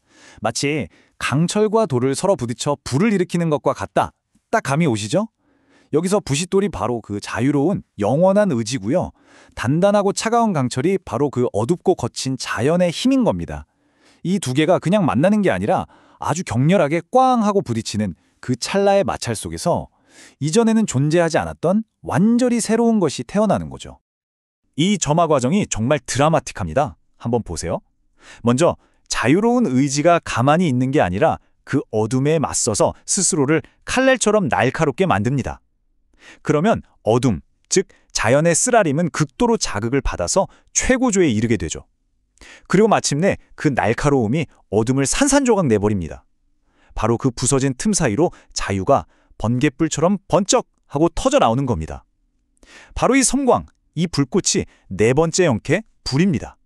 마치 강철과 돌을 서로 부딪혀 불을 일으키는 것과 같다. 딱 감이 오시죠? 여기서 부싯돌이 바로 그 자유로운 영원한 의지고요. 단단하고 차가운 강철이 바로 그 어둡고 거친 자연의 힘인 겁니다. 이 두 개가 그냥 만나는 게 아니라 아주 격렬하게 꽝 하고 부딪히는 그 찰나의 마찰 속에서 이전에는 존재하지 않았던 완전히 새로운 것이 태어나는 거죠. 이 점화 과정이 정말 드라마틱합니다. 한번 보세요. 먼저 자유로운 의지가 가만히 있는 게 아니라 그 어둠에 맞서서 스스로를 칼날처럼 날카롭게 만듭니다. 그러면 어둠, 즉 자연의 쓰라림은 극도로 자극을 받아서 최고조에 이르게 되죠. 그리고 마침내 그 날카로움이 어둠을 산산조각 내버립니다. 바로 그 부서진 틈 사이로 자유가 번갯불처럼 번쩍 하고 터져 나오는 겁니다. 바로 이 섬광, 이 불꽃이 네 번째 형태, 불입니다.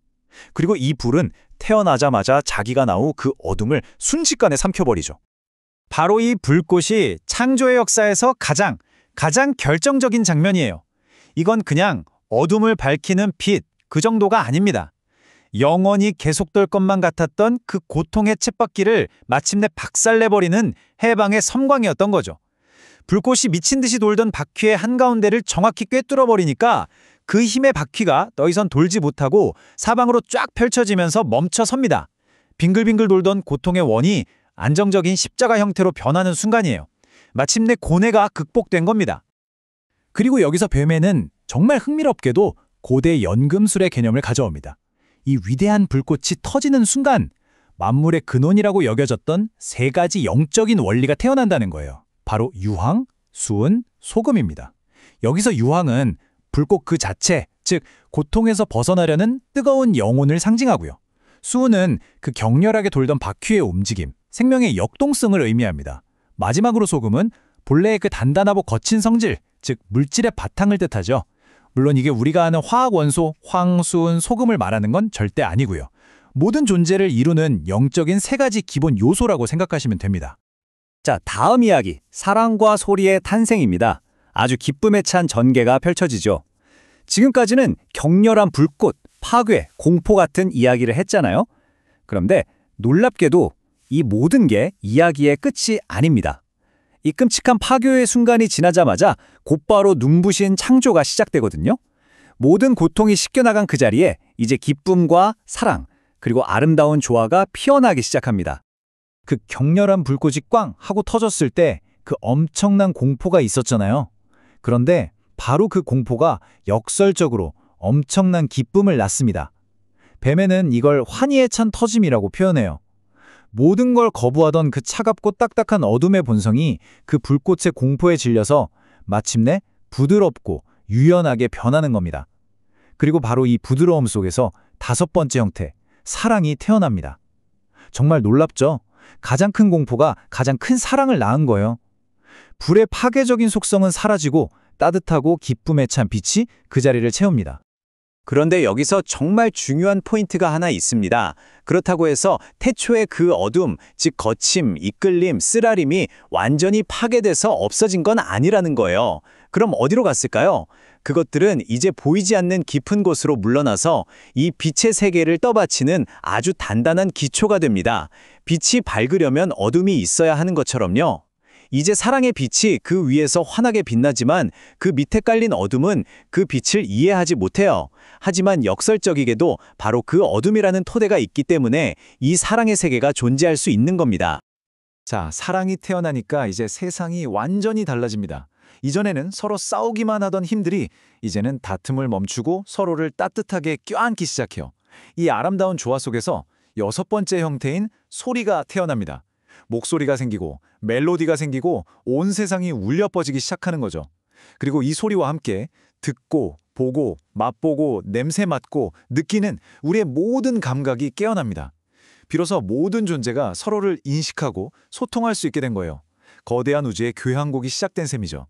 그리고 이 불은 태어나자마자 자기가 나오 그 어둠을 순식간에 삼켜버리죠. 바로 이 불꽃이 창조의 역사에서 가장 결정적인 장면이에요. 이건 그냥 어둠을 밝히는 빛, 그 정도가 아닙니다. 영원히 계속될 것만 같았던 그 고통의 쳇바퀴를 마침내 박살내버리는 해방의 섬광이었던 거죠. 불꽃이 미친 듯이 돌던 바퀴의 한가운데를 정확히 꿰뚫어버리니까 그 힘의 바퀴가 더 이상 돌지 못하고 사방으로 쫙 펼쳐지면서 멈춰 섭니다. 빙글빙글 돌던 고통의 원이 안정적인 십자가 형태로 변하는 순간이에요. 마침내 고뇌가 극복된 겁니다. 그리고 여기서 뱀에는 정말 흥미롭게도 고대 연금술의 개념을 가져옵니다. 이 위대한 불꽃이 터지는 순간 만물의 근원이라고 여겨졌던 세 가지 영적인 원리가 태어난다는 거예요. 바로 유황, 수은, 소금입니다. 여기서 유황은 불꽃 그 자체, 즉 고통에서 벗어나려는 뜨거운 영혼을 상징하고요. 수은은 그 격렬하게 돌던 바퀴의 움직임, 생명의 역동성을 의미합니다. 마지막으로 소금은 본래의 그 단단하고 거친 성질, 즉 물질의 바탕을 뜻하죠. 물론 이게 우리가 아는 화학 원소, 황, 수은, 소금을 말하는 건 절대 아니고요. 모든 존재를 이루는 영적인 세 가지 기본 요소라고 생각하시면 됩니다. 자, 다음 이야기, 사랑과 소리의 탄생입니다. 아주 기쁨에 찬 전개가 펼쳐지죠. 지금까지는 격렬한 불꽃, 파괴, 공포 같은 이야기를 했잖아요. 그런데 놀랍게도 이 모든 게 이야기의 끝이 아닙니다. 이 끔찍한 파괴의 순간이 지나자마자 곧바로 눈부신 창조가 시작되거든요. 모든 고통이 씻겨나간 그 자리에 이제 기쁨과 사랑, 그리고 아름다운 조화가 피어나기 시작합니다. 그 격렬한 불꽃이 꽝 하고 터졌을 때 그 엄청난 공포가 있었잖아요. 그런데 바로 그 공포가 역설적으로 엄청난 기쁨을 낳습니다. 뱀에는 이걸 환희에 찬 터짐이라고 표현해요. 모든 걸 거부하던 그 차갑고 딱딱한 어둠의 본성이 그 불꽃의 공포에 질려서 마침내 부드럽고 유연하게 변하는 겁니다. 그리고 바로 이 부드러움 속에서 다섯 번째 형태, 사랑이 태어납니다. 정말 놀랍죠? 가장 큰 공포가 가장 큰 사랑을 낳은 거예요. 불의 파괴적인 속성은 사라지고 따뜻하고 기쁨에 찬 빛이 그 자리를 채웁니다. 그런데 여기서 정말 중요한 포인트가 하나 있습니다. 그렇다고 해서 태초의 그 어둠, 즉 거침, 이끌림, 쓰라림이 완전히 파괴돼서 없어진 건 아니라는 거예요. 그럼 어디로 갔을까요? 그것들은 이제 보이지 않는 깊은 곳으로 물러나서 이 빛의 세계를 떠받치는 아주 단단한 기초가 됩니다. 빛이 밝으려면 어둠이 있어야 하는 것처럼요. 이제 사랑의 빛이 그 위에서 환하게 빛나지만 그 밑에 깔린 어둠은 그 빛을 이해하지 못해요. 하지만 역설적이게도 바로 그 어둠이라는 토대가 있기 때문에 이 사랑의 세계가 존재할 수 있는 겁니다. 자, 사랑이 태어나니까 이제 세상이 완전히 달라집니다. 이전에는 서로 싸우기만 하던 힘들이 이제는 다툼을 멈추고 서로를 따뜻하게 껴안기 시작해요. 이 아름다운 조화 속에서 여섯 번째 형태인 소리가 태어납니다. 목소리가 생기고 멜로디가 생기고 온 세상이 울려 퍼지기 시작하는 거죠. 그리고 이 소리와 함께 듣고, 보고, 맛보고, 냄새 맡고, 느끼는 우리의 모든 감각이 깨어납니다. 비로소 모든 존재가 서로를 인식하고 소통할 수 있게 된 거예요. 거대한 우주의 교향곡이 시작된 셈이죠.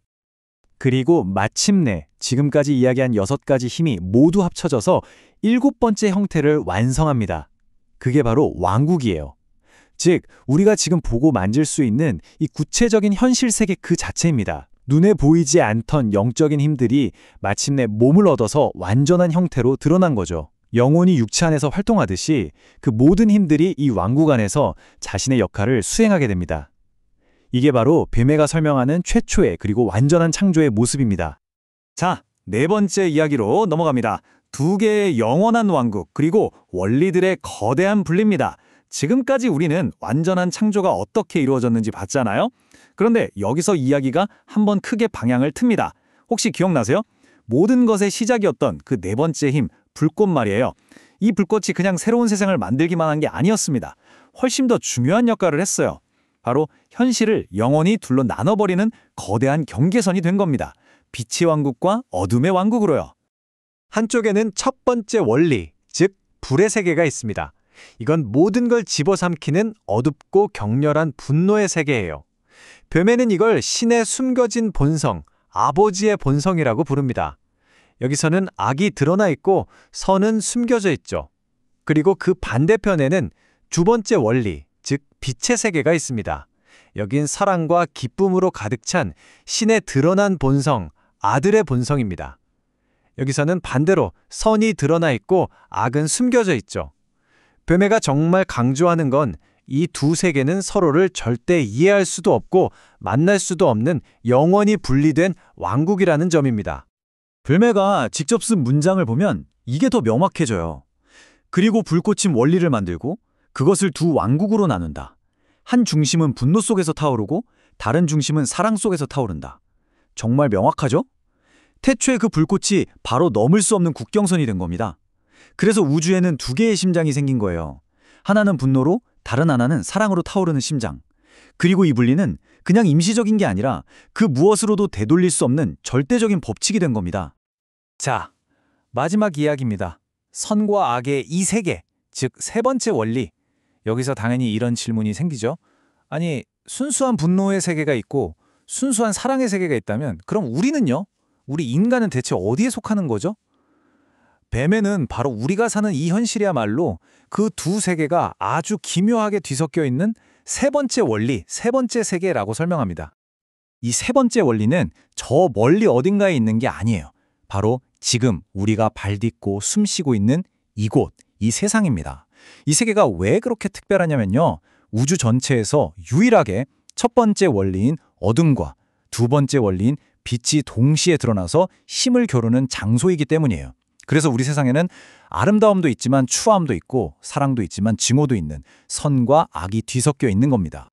그리고 마침내 지금까지 이야기한 6가지 힘이 모두 합쳐져서 7번째 형태를 완성합니다. 그게 바로 왕국이에요. 즉, 우리가 지금 보고 만질 수 있는 이 구체적인 현실 세계 그 자체입니다. 눈에 보이지 않던 영적인 힘들이 마침내 몸을 얻어서 완전한 형태로 드러난 거죠. 영혼이 육체 안에서 활동하듯이 그 모든 힘들이 이 왕국 안에서 자신의 역할을 수행하게 됩니다. 이게 바로 뱀에가 설명하는 최초의 그리고 완전한 창조의 모습입니다. 자, 네 번째 이야기로 넘어갑니다. 두 개의 영원한 왕국 그리고 원리들의 거대한 분리입니다. 지금까지 우리는 완전한 창조가 어떻게 이루어졌는지 봤잖아요. 그런데 여기서 이야기가 한번 크게 방향을 틉니다. 혹시 기억나세요? 모든 것의 시작이었던 그 네 번째 힘, 불꽃 말이에요. 이 불꽃이 그냥 새로운 세상을 만들기만 한 게 아니었습니다. 훨씬 더 중요한 역할을 했어요. 바로 현실을 영원히 둘로 나눠버리는 거대한 경계선이 된 겁니다. 빛의 왕국과 어둠의 왕국으로요. 한쪽에는 첫 번째 원리, 즉 불의 세계가 있습니다. 이건 모든 걸 집어삼키는 어둡고 격렬한 분노의 세계예요. 뱀에는 이걸 신의 숨겨진 본성, 아버지의 본성이라고 부릅니다. 여기서는 악이 드러나 있고 선은 숨겨져 있죠. 그리고 그 반대편에는 두 번째 원리, 즉 빛의 세계가 있습니다. 여긴 사랑과 기쁨으로 가득 찬 신의 드러난 본성, 아들의 본성입니다. 여기서는 반대로 선이 드러나 있고 악은 숨겨져 있죠. 뱀에가 정말 강조하는 건 이 두 세계는 서로를 절대 이해할 수도 없고 만날 수도 없는 영원히 분리된 왕국이라는 점입니다. 뱀에가 직접 쓴 문장을 보면 이게 더 명확해져요. 그리고 불꽃인 원리를 만들고 그것을 두 왕국으로 나눈다. 한 중심은 분노 속에서 타오르고 다른 중심은 사랑 속에서 타오른다. 정말 명확하죠? 태초에 그 불꽃이 바로 넘을 수 없는 국경선이 된 겁니다. 그래서 우주에는 두 개의 심장이 생긴 거예요. 하나는 분노로, 다른 하나는 사랑으로 타오르는 심장. 그리고 이 분리는 그냥 임시적인 게 아니라 그 무엇으로도 되돌릴 수 없는 절대적인 법칙이 된 겁니다. 자, 마지막 이야기입니다. 선과 악의 이 세계, 즉 세 번째 원리. 여기서 당연히 이런 질문이 생기죠. 아니, 순수한 분노의 세계가 있고 순수한 사랑의 세계가 있다면 그럼 우리는요? 우리 인간은 대체 어디에 속하는 거죠? 뱀에는 바로 우리가 사는 이 현실이야말로 그 두 세계가 아주 기묘하게 뒤섞여 있는 세 번째 원리, 세 번째 세계라고 설명합니다. 이 세 번째 원리는 저 멀리 어딘가에 있는 게 아니에요. 바로 지금 우리가 발 딛고 숨 쉬고 있는 이곳, 이 세상입니다. 이 세계가 왜 그렇게 특별하냐면요. 우주 전체에서 유일하게 첫 번째 원리인 어둠과 두 번째 원리인 빛이 동시에 드러나서 힘을 겨루는 장소이기 때문이에요. 그래서 우리 세상에는 아름다움도 있지만 추함도 있고 사랑도 있지만 증오도 있는 선과 악이 뒤섞여 있는 겁니다.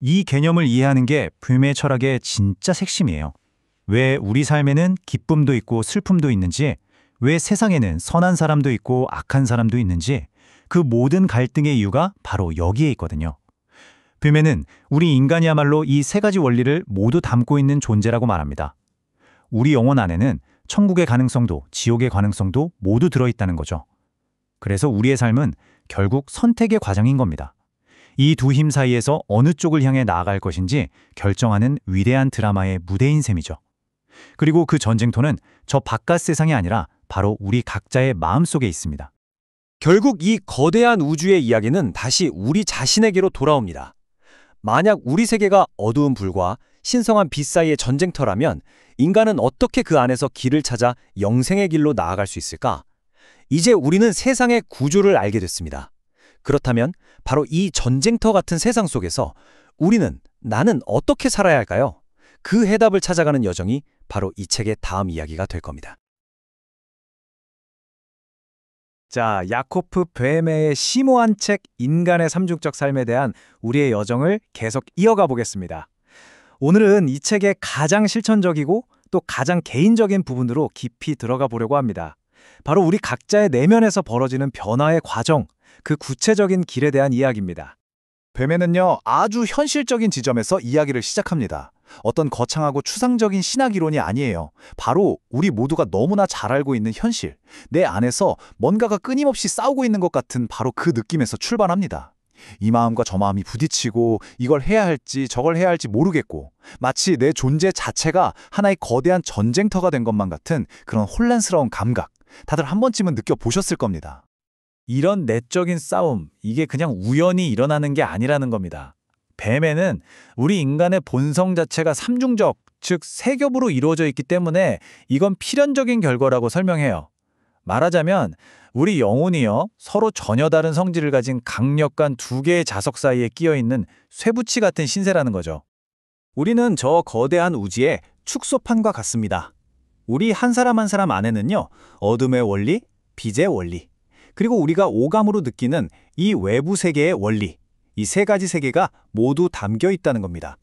이 개념을 이해하는 게 뵘의 철학의 진짜 핵심이에요. 왜 우리 삶에는 기쁨도 있고 슬픔도 있는지, 왜 세상에는 선한 사람도 있고 악한 사람도 있는지, 그 모든 갈등의 이유가 바로 여기에 있거든요. 뵘에는 우리 인간이야말로 이 세 가지 원리를 모두 담고 있는 존재라고 말합니다. 우리 영혼 안에는 천국의 가능성도 지옥의 가능성도 모두 들어있다는 거죠. 그래서 우리의 삶은 결국 선택의 과정인 겁니다. 이 두 힘 사이에서 어느 쪽을 향해 나아갈 것인지 결정하는 위대한 드라마의 무대인 셈이죠. 그리고 그 전쟁터는 저 바깥 세상이 아니라 바로 우리 각자의 마음속에 있습니다. 결국 이 거대한 우주의 이야기는 다시 우리 자신에게로 돌아옵니다. 만약 우리 세계가 어두운 불과 신성한 빛 사이의 전쟁터라면 인간은 어떻게 그 안에서 길을 찾아 영생의 길로 나아갈 수 있을까? 이제 우리는 세상의 구조를 알게 됐습니다. 그렇다면 바로 이 전쟁터 같은 세상 속에서 나는 어떻게 살아야 할까요? 그 해답을 찾아가는 여정이 바로 이 책의 다음 이야기가 될 겁니다. 자, 야코프 베메의 심오한 책 인간의 삼중적 삶에 대한 우리의 여정을 계속 이어가 보겠습니다. 오늘은 이 책의 가장 실천적이고 또 가장 개인적인 부분으로 깊이 들어가 보려고 합니다. 바로 우리 각자의 내면에서 벌어지는 변화의 과정, 그 구체적인 길에 대한 이야기입니다. 뱀에는요, 아주 현실적인 지점에서 이야기를 시작합니다. 어떤 거창하고 추상적인 신학 이론이 아니에요. 바로 우리 모두가 너무나 잘 알고 있는 현실, 내 안에서 뭔가가 끊임없이 싸우고 있는 것 같은 바로 그 느낌에서 출발합니다. 이 마음과 저 마음이 부딪히고 이걸 해야 할지 저걸 해야 할지 모르겠고 마치 내 존재 자체가 하나의 거대한 전쟁터가 된 것만 같은 그런 혼란스러운 감각, 다들 한 번쯤은 느껴보셨을 겁니다. 이런 내적인 싸움, 이게 그냥 우연히 일어나는 게 아니라는 겁니다. 뱀에는 우리 인간의 본성 자체가 삼중적, 즉 세 겹으로 이루어져 있기 때문에 이건 필연적인 결과라고 설명해요. 말하자면 우리 영혼이요, 서로 전혀 다른 성질을 가진 강력한 두 개의 자석 사이에 끼어있는 쇠붙이 같은 신세라는 거죠. 우리는 저 거대한 우주의 축소판과 같습니다. 우리 한 사람 한 사람 안에는요, 어둠의 원리, 빛의 원리, 그리고 우리가 오감으로 느끼는 이 외부 세계의 원리, 이 세 가지 세계가 모두 담겨 있다는 겁니다.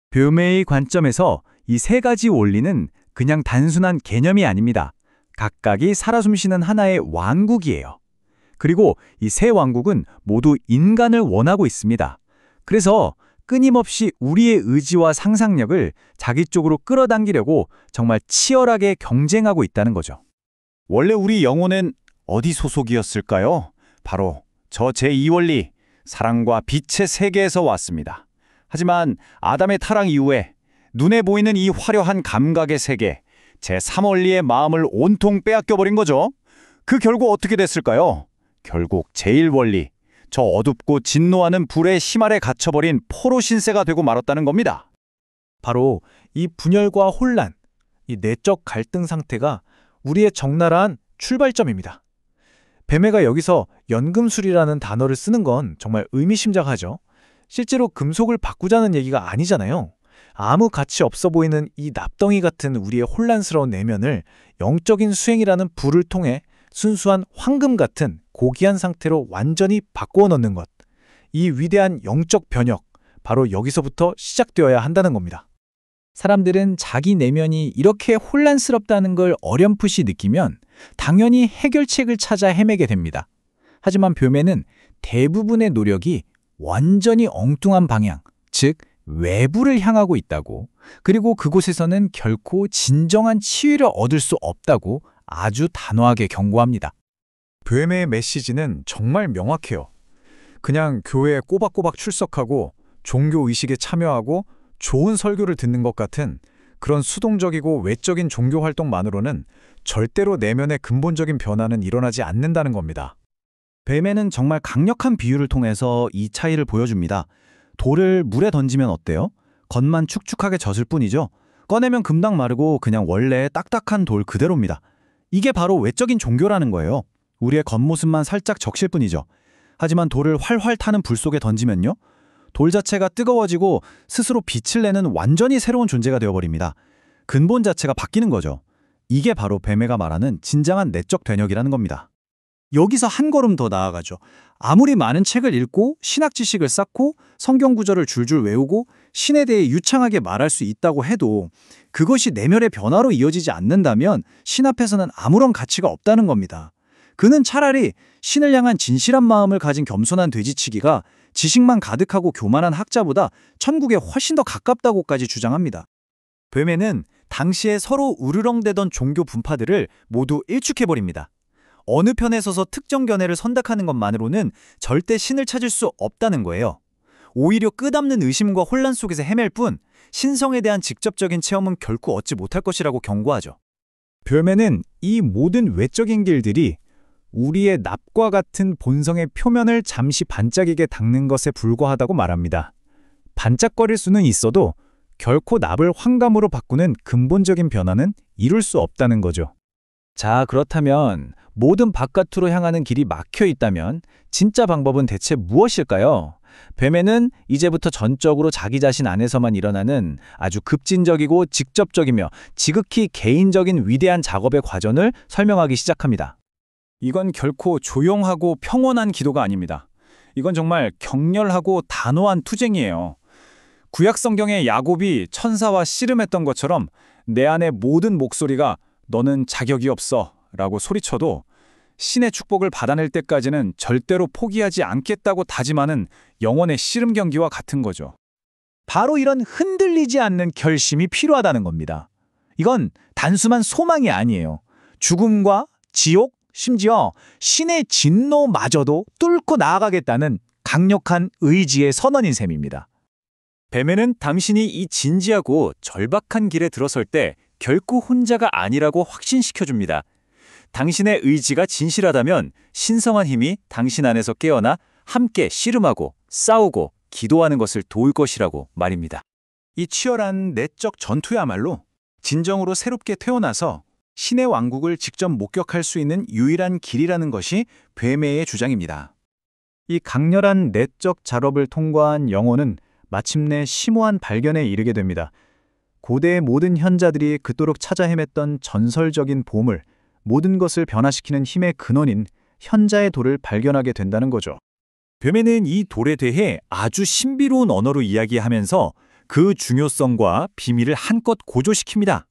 뵘의 관점에서 이 세 가지 원리는 그냥 단순한 개념이 아닙니다. 각각이 살아 숨쉬는 하나의 왕국이에요. 그리고 이 세 왕국은 모두 인간을 원하고 있습니다. 그래서 끊임없이 우리의 의지와 상상력을 자기 쪽으로 끌어당기려고 정말 치열하게 경쟁하고 있다는 거죠. 원래 우리 영혼은 어디 소속이었을까요? 바로 저 제2원리, 사랑과 빛의 세계에서 왔습니다. 하지만 아담의 타락 이후에 눈에 보이는 이 화려한 감각의 세계, 제3원리의 마음을 온통 빼앗겨버린 거죠. 그 결국 어떻게 됐을까요? 결국 제1원리, 저 어둡고 진노하는 불의 심 아래 갇혀버린 포로 신세가 되고 말았다는 겁니다. 바로 이 분열과 혼란, 이 내적 갈등 상태가 우리의 적나라한 출발점입니다. 뱀에가 여기서 연금술이라는 단어를 쓰는 건 정말 의미심장하죠. 실제로 금속을 바꾸자는 얘기가 아니잖아요. 아무 가치 없어 보이는 이 납덩이 같은 우리의 혼란스러운 내면을 영적인 수행이라는 불을 통해 순수한 황금 같은 고귀한 상태로 완전히 바꾸어 넣는 것. 이 위대한 영적 변혁, 바로 여기서부터 시작되어야 한다는 겁니다. 사람들은 자기 내면이 이렇게 혼란스럽다는 걸 어렴풋이 느끼면 당연히 해결책을 찾아 헤매게 됩니다. 하지만 뵘에는 대부분의 노력이 완전히 엉뚱한 방향, 즉 외부를 향하고 있다고, 그리고 그곳에서는 결코 진정한 치유를 얻을 수 없다고 아주 단호하게 경고합니다. 뵘의 메시지는 정말 명확해요. 그냥 교회에 꼬박꼬박 출석하고 종교의식에 참여하고 좋은 설교를 듣는 것 같은 그런 수동적이고 외적인 종교 활동만으로는 절대로 내면의 근본적인 변화는 일어나지 않는다는 겁니다. 뱀에는 정말 강력한 비유를 통해서 이 차이를 보여줍니다. 돌을 물에 던지면 어때요? 겉만 축축하게 젖을 뿐이죠. 꺼내면 금방 마르고 그냥 원래 딱딱한 돌 그대로입니다. 이게 바로 외적인 종교라는 거예요. 우리의 겉모습만 살짝 적실 뿐이죠. 하지만 돌을 활활 타는 불 속에 던지면요, 돌 자체가 뜨거워지고 스스로 빛을 내는 완전히 새로운 존재가 되어버립니다. 근본 자체가 바뀌는 거죠. 이게 바로 뱀애가 말하는 진정한 내적 변혁이라는 겁니다. 여기서 한 걸음 더 나아가죠. 아무리 많은 책을 읽고 신학 지식을 쌓고 성경 구절을 줄줄 외우고 신에 대해 유창하게 말할 수 있다고 해도 그것이 내면의 변화로 이어지지 않는다면 신 앞에서는 아무런 가치가 없다는 겁니다. 그는 차라리 신을 향한 진실한 마음을 가진 겸손한 돼지치기가 지식만 가득하고 교만한 학자보다 천국에 훨씬 더 가깝다고까지 주장합니다. 뱀에는 당시에 서로 우르렁대던 종교 분파들을 모두 일축해버립니다. 어느 편에 서서 특정 견해를 선택하는 것만으로는 절대 신을 찾을 수 없다는 거예요. 오히려 끝없는 의심과 혼란 속에서 헤맬 뿐 신성에 대한 직접적인 체험은 결코 얻지 못할 것이라고 경고하죠. 뱀에는 이 모든 외적인 길들이 우리의 납과 같은 본성의 표면을 잠시 반짝이게 닦는 것에 불과하다고 말합니다. 반짝거릴 수는 있어도 결코 납을 황감으로 바꾸는 근본적인 변화는 이룰 수 없다는 거죠. 자, 그렇다면 모든 바깥으로 향하는 길이 막혀 있다면 진짜 방법은 대체 무엇일까요? 뱀에는 이제부터 전적으로 자기 자신 안에서만 일어나는 아주 급진적이고 직접적이며 지극히 개인적인 위대한 작업의 과정을 설명하기 시작합니다. 이건 결코 조용하고 평온한 기도가 아닙니다. 이건 정말 격렬하고 단호한 투쟁이에요. 구약 성경의 야곱이 천사와 씨름했던 것처럼 내 안의 모든 목소리가 너는 자격이 없어 라고 소리쳐도 신의 축복을 받아낼 때까지는 절대로 포기하지 않겠다고 다짐하는 영혼의 씨름 경기와 같은 거죠. 바로 이런 흔들리지 않는 결심이 필요하다는 겁니다. 이건 단순한 소망이 아니에요. 죽음과 지옥, 심지어 신의 진노마저도 뚫고 나아가겠다는 강력한 의지의 선언인 셈입니다. 뱀에는 당신이 이 진지하고 절박한 길에 들어설 때 결코 혼자가 아니라고 확신시켜줍니다. 당신의 의지가 진실하다면 신성한 힘이 당신 안에서 깨어나 함께 씨름하고 싸우고 기도하는 것을 도울 것이라고 말입니다. 이 치열한 내적 전투야말로 진정으로 새롭게 태어나서 신의 왕국을 직접 목격할 수 있는 유일한 길이라는 것이 뱀애의 주장입니다. 이 강렬한 내적 작업을 통과한 영혼은 마침내 심오한 발견에 이르게 됩니다. 고대의 모든 현자들이 그토록 찾아 헤맸던 전설적인 보물, 모든 것을 변화시키는 힘의 근원인 현자의 돌을 발견하게 된다는 거죠. 뱀에는 이 돌에 대해 아주 신비로운 언어로 이야기하면서 그 중요성과 비밀을 한껏 고조시킵니다.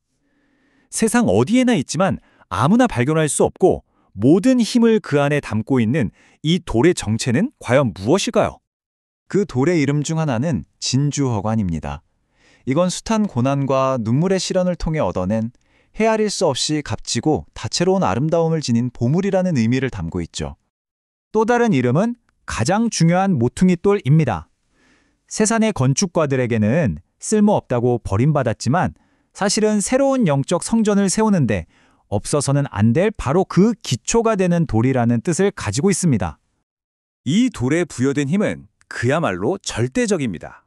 세상 어디에나 있지만 아무나 발견할 수 없고 모든 힘을 그 안에 담고 있는 이 돌의 정체는 과연 무엇일까요? 그 돌의 이름 중 하나는 진주허관입니다. 이건 숱한 고난과 눈물의 시련을 통해 얻어낸 헤아릴 수 없이 값지고 다채로운 아름다움을 지닌 보물이라는 의미를 담고 있죠. 또 다른 이름은 가장 중요한 모퉁이돌입니다. 세상의 건축가들에게는 쓸모없다고 버림받았지만 사실은 새로운 영적 성전을 세우는데 없어서는 안 될 바로 그 기초가 되는 돌이라는 뜻을 가지고 있습니다. 이 돌에 부여된 힘은 그야말로 절대적입니다.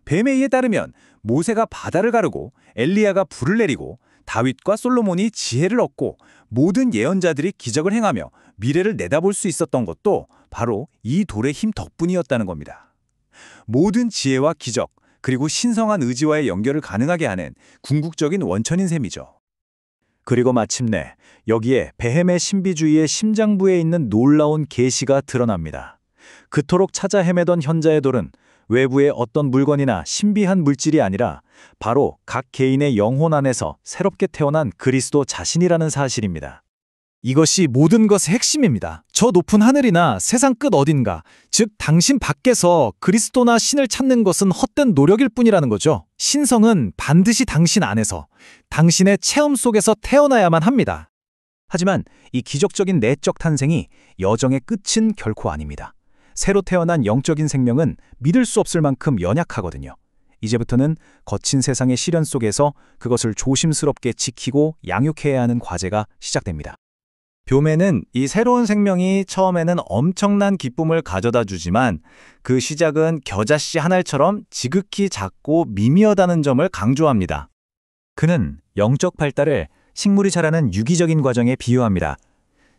뱀에이에 따르면 모세가 바다를 가르고 엘리야가 불을 내리고 다윗과 솔로몬이 지혜를 얻고 모든 예언자들이 기적을 행하며 미래를 내다볼 수 있었던 것도 바로 이 돌의 힘 덕분이었다는 겁니다. 모든 지혜와 기적, 그리고 신성한 의지와의 연결을 가능하게 하는 궁극적인 원천인 셈이죠. 그리고 마침내 여기에 베헤메 신비주의의 심장부에 있는 놀라운 계시가 드러납니다. 그토록 찾아 헤매던 현자의 돌은 외부의 어떤 물건이나 신비한 물질이 아니라 바로 각 개인의 영혼 안에서 새롭게 태어난 그리스도 자신이라는 사실입니다. 이것이 모든 것의 핵심입니다. 저 높은 하늘이나 세상 끝 어딘가, 즉 당신 밖에서 그리스도나 신을 찾는 것은 헛된 노력일 뿐이라는 거죠. 신성은 반드시 당신 안에서, 당신의 체험 속에서 태어나야만 합니다. 하지만 이 기적적인 내적 탄생이 여정의 끝은 결코 아닙니다. 새로 태어난 영적인 생명은 믿을 수 없을 만큼 연약하거든요. 이제부터는 거친 세상의 시련 속에서 그것을 조심스럽게 지키고 양육해야 하는 과제가 시작됩니다. 뱀에는 이 새로운 생명이 처음에는 엄청난 기쁨을 가져다 주지만 그 시작은 겨자씨 한 알처럼 지극히 작고 미미하다는 점을 강조합니다. 그는 영적 발달을 식물이 자라는 유기적인 과정에 비유합니다.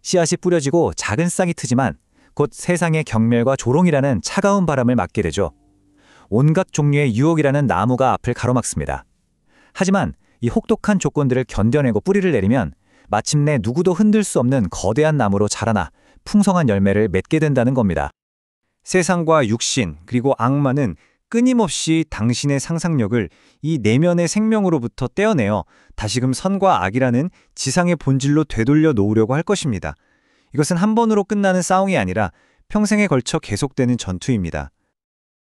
씨앗이 뿌려지고 작은 싹이 트지만 곧 세상의 경멸과 조롱이라는 차가운 바람을 맞게 되죠. 온갖 종류의 유혹이라는 나무가 앞을 가로막습니다. 하지만 이 혹독한 조건들을 견뎌내고 뿌리를 내리면 마침내 누구도 흔들 수 없는 거대한 나무로 자라나 풍성한 열매를 맺게 된다는 겁니다. 세상과 육신 그리고 악마는 끊임없이 당신의 상상력을 이 내면의 생명으로부터 떼어내어 다시금 선과 악이라는 지상의 본질로 되돌려 놓으려고 할 것입니다. 이것은 한 번으로 끝나는 싸움이 아니라 평생에 걸쳐 계속되는 전투입니다.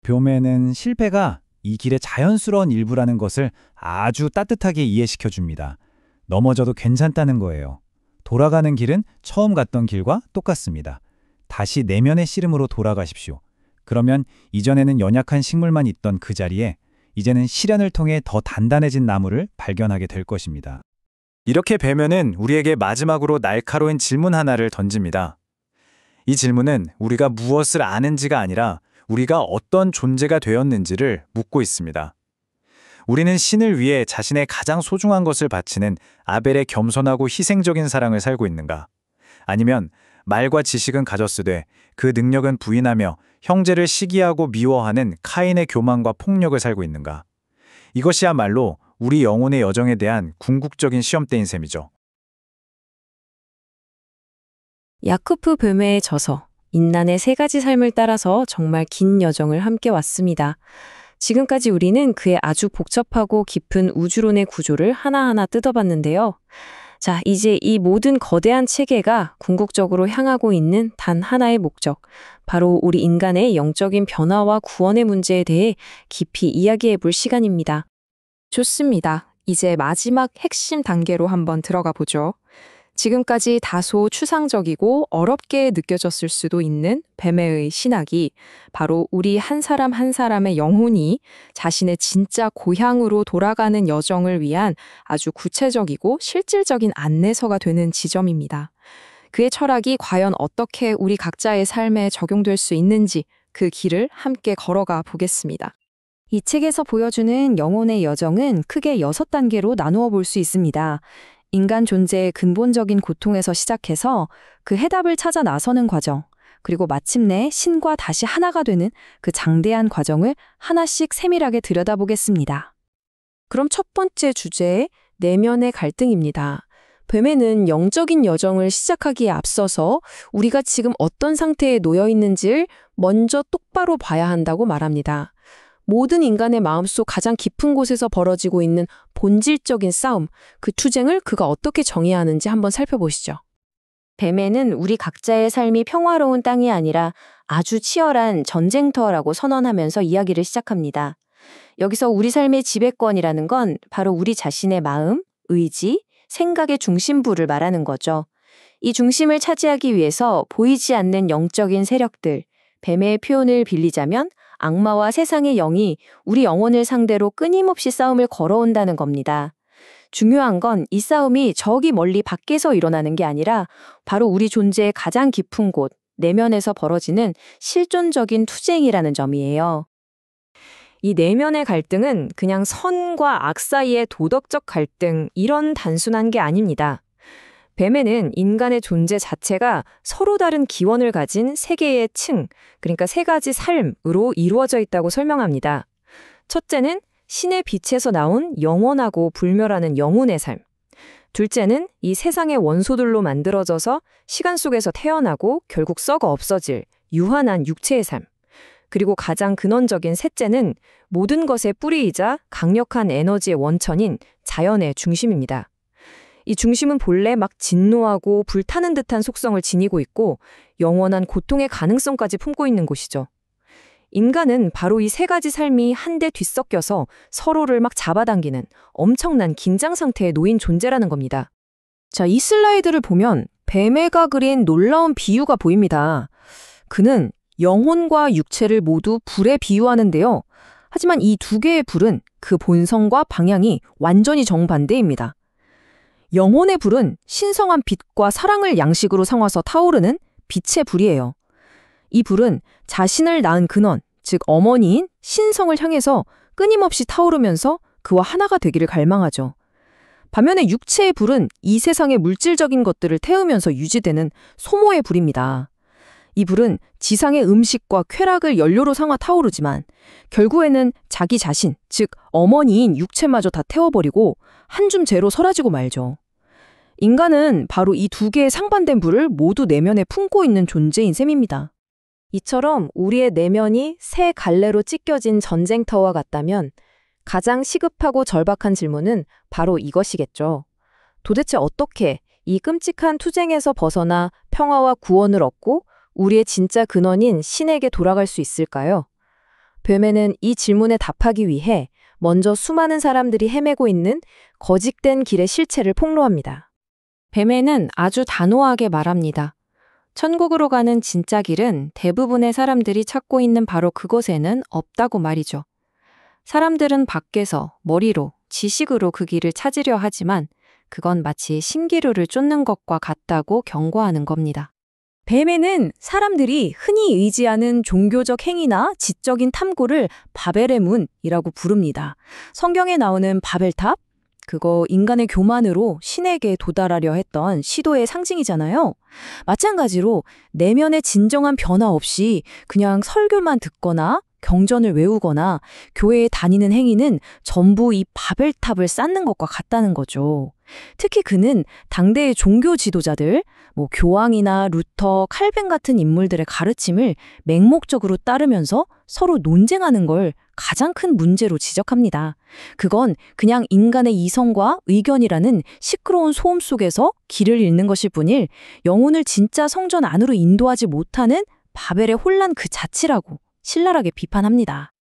묘매는 실패가 이 길의 자연스러운 일부라는 것을 아주 따뜻하게 이해시켜 줍니다. 넘어져도 괜찮다는 거예요. 돌아가는 길은 처음 갔던 길과 똑같습니다. 다시 내면의 씨름으로 돌아가십시오. 그러면 이전에는 연약한 식물만 있던 그 자리에 이제는 시련을 통해 더 단단해진 나무를 발견하게 될 것입니다. 이렇게 뱀은 우리에게 마지막으로 날카로운 질문 하나를 던집니다. 이 질문은 우리가 무엇을 아는지가 아니라 우리가 어떤 존재가 되었는지를 묻고 있습니다. 우리는 신을 위해 자신의 가장 소중한 것을 바치는 아벨의 겸손하고 희생적인 사랑을 살고 있는가? 아니면 말과 지식은 가졌으되 그 능력은 부인하며 형제를 시기하고 미워하는 카인의 교만과 폭력을 살고 있는가? 이것이야말로 우리 영혼의 여정에 대한 궁극적인 시험대인 셈이죠. 야쿠프 돛의 저서, 인난의 세 가지 삶을 따라서 정말 긴 여정을 함께 왔습니다. 지금까지 우리는 그의 아주 복잡하고 깊은 우주론의 구조를 하나하나 뜯어봤는데요. 자, 이제 이 모든 거대한 체계가 궁극적으로 향하고 있는 단 하나의 목적, 바로 우리 인간의 영적인 변화와 구원의 문제에 대해 깊이 이야기해 볼 시간입니다. 좋습니다. 이제 마지막 핵심 단계로 한번 들어가 보죠. 지금까지 다소 추상적이고 어렵게 느껴졌을 수도 있는 뱀의 신학이 바로 우리 한 사람 한 사람의 영혼이 자신의 진짜 고향으로 돌아가는 여정을 위한 아주 구체적이고 실질적인 안내서가 되는 지점입니다. 그의 철학이 과연 어떻게 우리 각자의 삶에 적용될 수 있는지 그 길을 함께 걸어가 보겠습니다. 이 책에서 보여주는 영혼의 여정은 크게 6단계로 나누어 볼 수 있습니다. 인간 존재의 근본적인 고통에서 시작해서 그 해답을 찾아 나서는 과정, 그리고 마침내 신과 다시 하나가 되는 그 장대한 과정을 하나씩 세밀하게 들여다보겠습니다. 그럼 첫 번째 주제, 내면의 갈등입니다. 뱀에는 영적인 여정을 시작하기에 앞서서 우리가 지금 어떤 상태에 놓여 있는지를 먼저 똑바로 봐야 한다고 말합니다. 모든 인간의 마음속 가장 깊은 곳에서 벌어지고 있는 본질적인 싸움, 그 투쟁을 그가 어떻게 정의해야 하는지 한번 살펴보시죠. 뱀에는 우리 각자의 삶이 평화로운 땅이 아니라 아주 치열한 전쟁터라고 선언하면서 이야기를 시작합니다. 여기서 우리 삶의 지배권이라는 건 바로 우리 자신의 마음, 의지, 생각의 중심부를 말하는 거죠. 이 중심을 차지하기 위해서 보이지 않는 영적인 세력들, 뱀의 표현을 빌리자면 악마와 세상의 영이 우리 영혼을 상대로 끊임없이 싸움을 걸어온다는 겁니다. 중요한 건 이 싸움이 저기 멀리 밖에서 일어나는 게 아니라 바로 우리 존재의 가장 깊은 곳, 내면에서 벌어지는 실존적인 투쟁이라는 점이에요. 이 내면의 갈등은 그냥 선과 악 사이의 도덕적 갈등, 이런 단순한 게 아닙니다. 뱀에는 인간의 존재 자체가 서로 다른 기원을 가진 세 개의 층, 그러니까 세 가지 삶으로 이루어져 있다고 설명합니다. 첫째는 신의 빛에서 나온 영원하고 불멸하는 영혼의 삶. 둘째는 이 세상의 원소들로 만들어져서 시간 속에서 태어나고 결국 썩어 없어질 유한한 육체의 삶. 그리고 가장 근원적인 셋째는 모든 것의 뿌리이자 강력한 에너지의 원천인 자연의 중심입니다. 이 중심은 본래 막 진노하고 불타는 듯한 속성을 지니고 있고 영원한 고통의 가능성까지 품고 있는 곳이죠. 인간은 바로 이 세 가지 삶이 한데 뒤섞여서 서로를 막 잡아당기는 엄청난 긴장 상태에 놓인 존재라는 겁니다. 자, 이 슬라이드를 보면 뱀에가 그린 놀라운 비유가 보입니다. 그는 영혼과 육체를 모두 불에 비유하는데요. 하지만 이 두 개의 불은 그 본성과 방향이 완전히 정반대입니다. 영혼의 불은 신성한 빛과 사랑을 양식으로 삼아서 타오르는 빛의 불이에요. 이 불은 자신을 낳은 근원, 즉 어머니인 신성을 향해서 끊임없이 타오르면서 그와 하나가 되기를 갈망하죠. 반면에 육체의 불은 이 세상의 물질적인 것들을 태우면서 유지되는 소모의 불입니다. 이 불은 지상의 음식과 쾌락을 연료로 삼아 타오르지만 결국에는 자기 자신, 즉 어머니인 육체마저 다 태워버리고 한 줌 재로 사라지고 말죠. 인간은 바로 이 두 개의 상반된 불을 모두 내면에 품고 있는 존재인 셈입니다. 이처럼 우리의 내면이 새 갈래로 찢겨진 전쟁터와 같다면 가장 시급하고 절박한 질문은 바로 이것이겠죠. 도대체 어떻게 이 끔찍한 투쟁에서 벗어나 평화와 구원을 얻고 우리의 진짜 근원인 신에게 돌아갈 수 있을까요? 뱀에는 이 질문에 답하기 위해 먼저 수많은 사람들이 헤매고 있는 거짓된 길의 실체를 폭로합니다. 뱀에는 아주 단호하게 말합니다. 천국으로 가는 진짜 길은 대부분의 사람들이 찾고 있는 바로 그곳에는 없다고 말이죠. 사람들은 밖에서 머리로, 지식으로 그 길을 찾으려 하지만 그건 마치 신기루를 쫓는 것과 같다고 경고하는 겁니다. 뱀에는 사람들이 흔히 의지하는 종교적 행위나 지적인 탐구를 바벨의 문이라고 부릅니다. 성경에 나오는 바벨탑? 그거 인간의 교만으로 신에게 도달하려 했던 시도의 상징이잖아요. 마찬가지로 내면의 진정한 변화 없이 그냥 설교만 듣거나 경전을 외우거나 교회에 다니는 행위는 전부 이 바벨탑을 쌓는 것과 같다는 거죠. 특히 그는 당대의 종교 지도자들, 교황이나 루터, 칼빈 같은 인물들의 가르침을 맹목적으로 따르면서 서로 논쟁하는 걸 가장 큰 문제로 지적합니다. 그건 그냥 인간의 이성과 의견이라는 시끄러운 소음 속에서 길을 잃는 것일 뿐일 영혼을 진짜 성전 안으로 인도하지 못하는 바벨의 혼란 그 자체라고 신랄하게 비판합니다.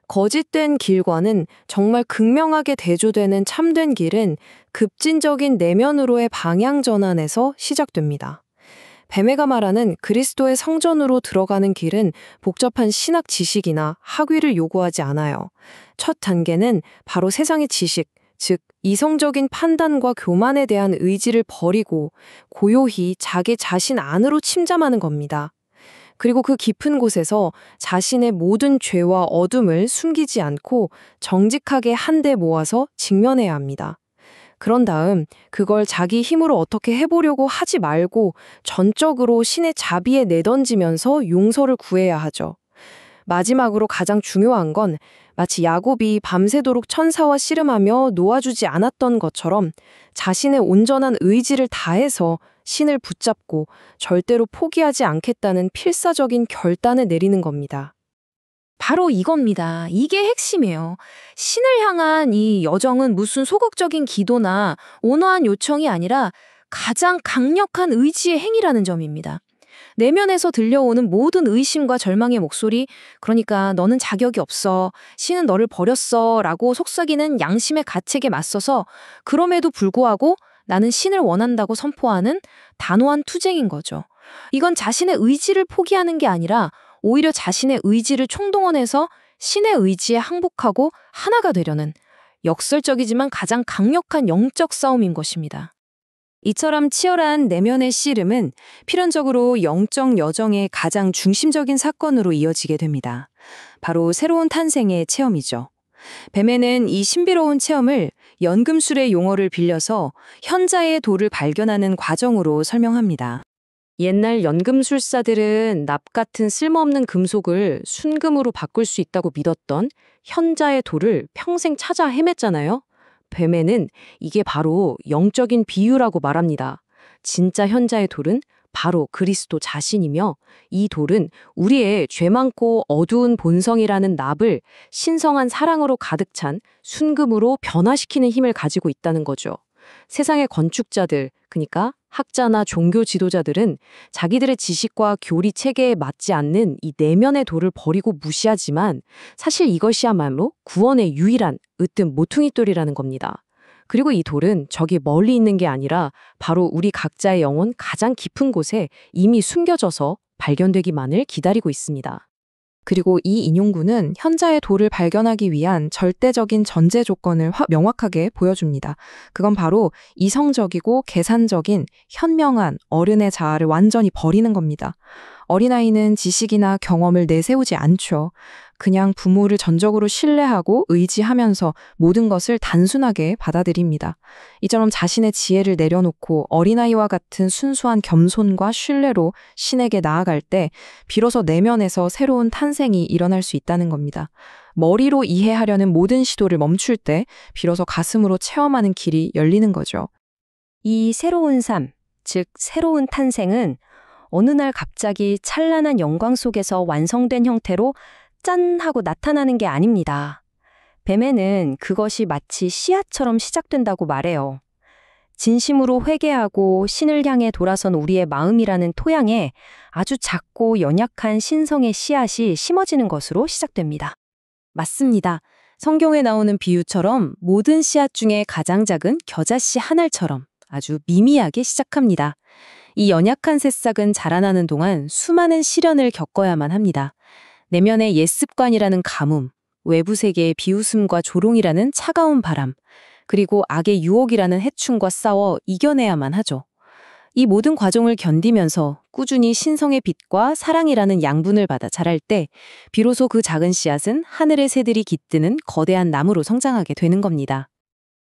거짓된 길과는 정말 극명하게 대조되는 참된 길은 급진적인 내면으로의 방향 전환에서 시작됩니다. 뱀에가 말하는 그리스도의 성전으로 들어가는 길은 복잡한 신학 지식이나 학위를 요구하지 않아요. 첫 단계는 바로 세상의 지식, 즉 이성적인 판단과 교만에 대한 의지를 버리고 고요히 자기 자신 안으로 침잠하는 겁니다. 그리고 그 깊은 곳에서 자신의 모든 죄와 어둠을 숨기지 않고 정직하게 한데 모아서 직면해야 합니다. 그런 다음 그걸 자기 힘으로 어떻게 해보려고 하지 말고 전적으로 신의 자비에 내던지면서 용서를 구해야 하죠. 마지막으로 가장 중요한 건 마치 야곱이 밤새도록 천사와 씨름하며 놓아주지 않았던 것처럼 자신의 온전한 의지를 다해서 신을 붙잡고 절대로 포기하지 않겠다는 필사적인 결단을 내리는 겁니다. 바로 이겁니다. 이게 핵심이에요. 신을 향한 이 여정은 무슨 소극적인 기도나 온화한 요청이 아니라 가장 강력한 의지의 행위라는 점입니다. 내면에서 들려오는 모든 의심과 절망의 목소리, 그러니까 너는 자격이 없어, 신은 너를 버렸어 라고 속삭이는 양심의 가책에 맞서서 그럼에도 불구하고 나는 신을 원한다고 선포하는 단호한 투쟁인 거죠. 이건 자신의 의지를 포기하는 게 아니라 오히려 자신의 의지를 총동원해서 신의 의지에 항복하고 하나가 되려는 역설적이지만 가장 강력한 영적 싸움인 것입니다. 이처럼 치열한 내면의 씨름은 필연적으로 영적 여정의 가장 중심적인 사건으로 이어지게 됩니다. 바로 새로운 탄생의 체험이죠. 뱀에는 이 신비로운 체험을 연금술의 용어를 빌려서 현자의 도를 발견하는 과정으로 설명합니다. 옛날 연금술사들은 납 같은 쓸모없는 금속을 순금으로 바꿀 수 있다고 믿었던 현자의 도를 평생 찾아 헤맸잖아요. 뱀에는 이게 바로 영적인 비유라고 말합니다. 진짜 현자의 돌은 바로 그리스도 자신이며 이 돌은 우리의 죄 많고 어두운 본성이라는 납을 신성한 사랑으로 가득 찬 순금으로 변화시키는 힘을 가지고 있다는 거죠. 세상의 건축자들, 그러니까 학자나 종교 지도자들은 자기들의 지식과 교리 체계에 맞지 않는 이 내면의 돌을 버리고 무시하지만 사실 이것이야말로 구원의 유일한 으뜸 모퉁이돌이라는 겁니다. 그리고 이 돌은 저기 멀리 있는 게 아니라 바로 우리 각자의 영혼 가장 깊은 곳에 이미 숨겨져서 발견되기만을 기다리고 있습니다. 그리고 이 인용구는 현자의 도를 발견하기 위한 절대적인 전제 조건을 명확하게 보여줍니다. 그건 바로 이성적이고 계산적인 현명한 어른의 자아를 완전히 버리는 겁니다. 어린아이는 지식이나 경험을 내세우지 않죠. 그냥 부모를 전적으로 신뢰하고 의지하면서 모든 것을 단순하게 받아들입니다. 이처럼 자신의 지혜를 내려놓고 어린아이와 같은 순수한 겸손과 신뢰로 신에게 나아갈 때 비로소 내면에서 새로운 탄생이 일어날 수 있다는 겁니다. 머리로 이해하려는 모든 시도를 멈출 때 비로소 가슴으로 체험하는 길이 열리는 거죠. 이 새로운 삶, 즉 새로운 탄생은 어느 날 갑자기 찬란한 영광 속에서 완성된 형태로 짠 하고 나타나는 게 아닙니다. 뱀에는 그것이 마치 씨앗처럼 시작된다고 말해요. 진심으로 회개하고 신을 향해 돌아선 우리의 마음이라는 토양에 아주 작고 연약한 신성의 씨앗이 심어지는 것으로 시작됩니다. 맞습니다. 성경에 나오는 비유처럼 모든 씨앗 중에 가장 작은 겨자씨 한 알처럼 아주 미미하게 시작합니다. 이 연약한 새싹은 자라나는 동안 수많은 시련을 겪어야만 합니다. 내면의 옛습관이라는 가뭄, 외부 세계의 비웃음과 조롱이라는 차가운 바람, 그리고 악의 유혹이라는 해충과 싸워 이겨내야만 하죠. 이 모든 과정을 견디면서 꾸준히 신성의 빛과 사랑이라는 양분을 받아 자랄 때 비로소 그 작은 씨앗은 하늘의 새들이 깃드는 거대한 나무로 성장하게 되는 겁니다.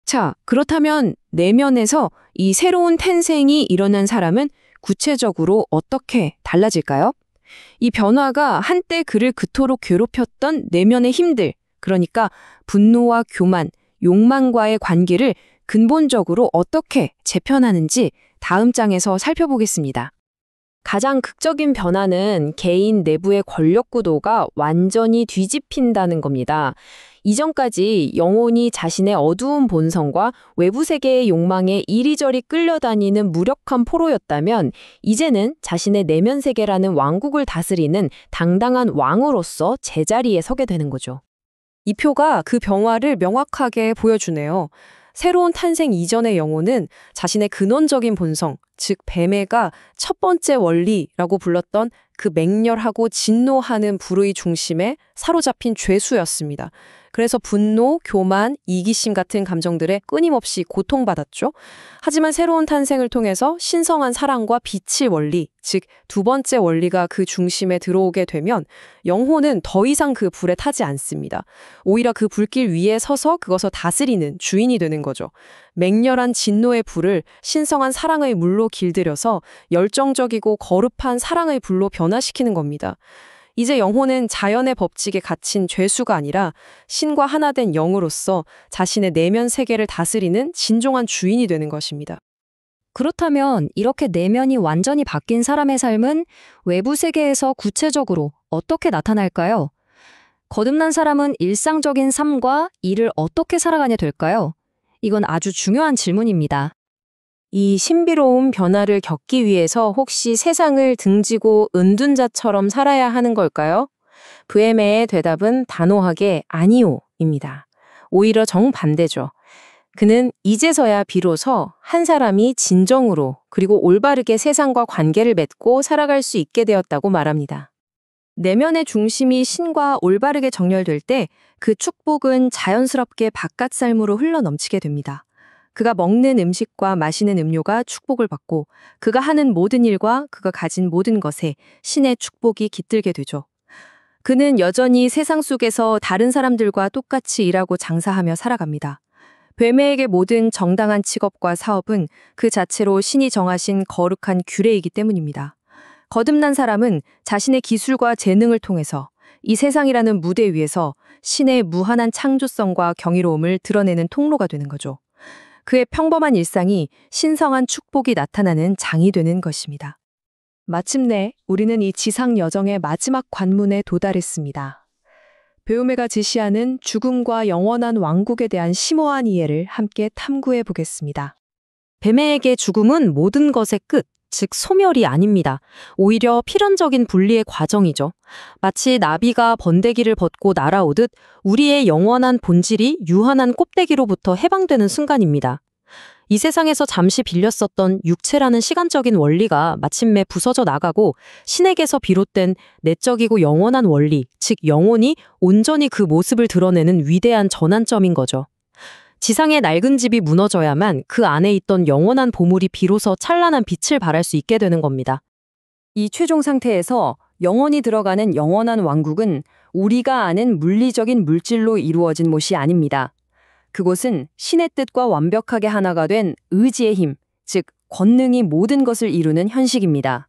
자, 그렇다면 내면에서 이 새로운 탄생이 일어난 사람은 구체적으로 어떻게 달라질까요? 이 변화가 한때 그를 그토록 괴롭혔던 내면의 힘들, 그러니까 분노와 교만, 욕망과의 관계를 근본적으로 어떻게 재편하는지 다음 장에서 살펴보겠습니다. 가장 극적인 변화는 개인 내부의 권력 구도가 완전히 뒤집힌다는 겁니다. 이전까지 영혼이 자신의 어두운 본성과 외부 세계의 욕망에 이리저리 끌려다니는 무력한 포로였다면 이제는 자신의 내면 세계라는 왕국을 다스리는 당당한 왕으로서 제자리에 서게 되는 거죠. 이 표가 그 변화를 명확하게 보여주네요. 새로운 탄생 이전의 영혼은 자신의 근원적인 본성, 즉 뱀애가 첫 번째 원리라고 불렀던 그 맹렬하고 진노하는 불의 중심에 사로잡힌 죄수였습니다. 그래서 분노, 교만, 이기심 같은 감정들에 끊임없이 고통받았죠. 하지만 새로운 탄생을 통해서 신성한 사랑과 빛의 원리, 즉 두 번째 원리가 그 중심에 들어오게 되면 영혼은 더 이상 그 불에 타지 않습니다. 오히려 그 불길 위에 서서 그것을 다스리는 주인이 되는 거죠. 맹렬한 진노의 불을 신성한 사랑의 물로 길들여서 열정적이고 거룩한 사랑의 불로 변화시키는 겁니다. 이제 영혼은 자연의 법칙에 갇힌 죄수가 아니라 신과 하나 된 영으로서 자신의 내면 세계를 다스리는 진정한 주인이 되는 것입니다. 그렇다면 이렇게 내면이 완전히 바뀐 사람의 삶은 외부 세계에서 구체적으로 어떻게 나타날까요? 거듭난 사람은 일상적인 삶과 일을 어떻게 살아가냐 될까요? 이건 아주 중요한 질문입니다. 이 신비로운 변화를 겪기 위해서 혹시 세상을 등지고 은둔 자처럼 살아야 하는 걸까요? VMA의 대답은 단호하게 아니오입니다. 오히려 정반대죠. 그는 이제서야 비로소 한 사람이 진정으로 그리고 올바르게 세상과 관계를 맺고 살아갈 수 있게 되었다고 말합니다. 내면의 중심이 신과 올바르게 정렬될 때 그 축복은 자연스럽게 바깥 삶으로 흘러넘치게 됩니다. 그가 먹는 음식과 마시는 음료가 축복을 받고 그가 하는 모든 일과 그가 가진 모든 것에 신의 축복이 깃들게 되죠. 그는 여전히 세상 속에서 다른 사람들과 똑같이 일하고 장사하며 살아갑니다. 뱀에게 모든 정당한 직업과 사업은 그 자체로 신이 정하신 거룩한 규례이기 때문입니다. 거듭난 사람은 자신의 기술과 재능을 통해서 이 세상이라는 무대 위에서 신의 무한한 창조성과 경이로움을 드러내는 통로가 되는 거죠. 그의 평범한 일상이 신성한 축복이 나타나는 장이 되는 것입니다. 마침내 우리는 이 지상 여정의 마지막 관문에 도달했습니다. 베오메가 제시하는 죽음과 영원한 왕국에 대한 심오한 이해를 함께 탐구해 보겠습니다. 뱀에게 죽음은 모든 것의 끝, 즉 소멸이 아닙니다. 오히려 필연적인 분리의 과정이죠. 마치 나비가 번데기를 벗고 날아오듯 우리의 영원한 본질이 유한한 껍데기로부터 해방되는 순간입니다. 이 세상에서 잠시 빌렸었던 육체라는 시간적인 원리가 마침내 부서져 나가고 신에게서 비롯된 내적이고 영원한 원리, 즉 영혼이 온전히 그 모습을 드러내는 위대한 전환점인 거죠. 지상의 낡은 집이 무너져야만 그 안에 있던 영원한 보물이 비로소 찬란한 빛을 발할 수 있게 되는 겁니다. 이 최종 상태에서 영원히 들어가는 영원한 왕국은 우리가 아는 물리적인 물질로 이루어진 못이 아닙니다. 그곳은 신의 뜻과 완벽하게 하나가 된 의지의 힘, 즉 권능이 모든 것을 이루는 현식입니다.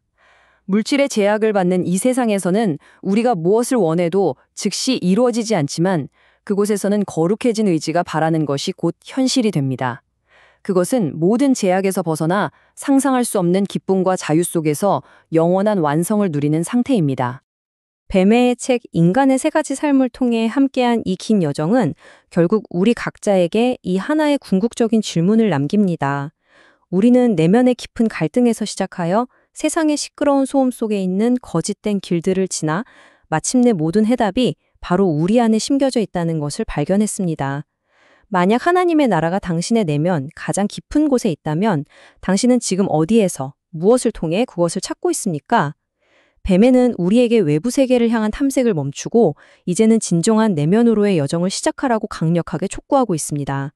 물질의 제약을 받는 이 세상에서는 우리가 무엇을 원해도 즉시 이루어지지 않지만 그곳에서는 거룩해진 의지가 바라는 것이 곧 현실이 됩니다. 그것은 모든 제약에서 벗어나 상상할 수 없는 기쁨과 자유 속에서 영원한 완성을 누리는 상태입니다. 뱀의 책 인간의 세 가지 삶을 통해 함께한 이 긴 여정은 결국 우리 각자에게 이 하나의 궁극적인 질문을 남깁니다. 우리는 내면의 깊은 갈등에서 시작하여 세상의 시끄러운 소음 속에 있는 거짓된 길들을 지나 마침내 모든 해답이 바로 우리 안에 심겨져 있다는 것을 발견했습니다. 만약 하나님의 나라가 당신의 내면 가장 깊은 곳에 있다면 당신은 지금 어디에서 무엇을 통해 그것을 찾고 있습니까? 뱀에는 우리에게 외부 세계를 향한 탐색을 멈추고 이제는 진정한 내면으로의 여정을 시작하라고 강력하게 촉구하고 있습니다.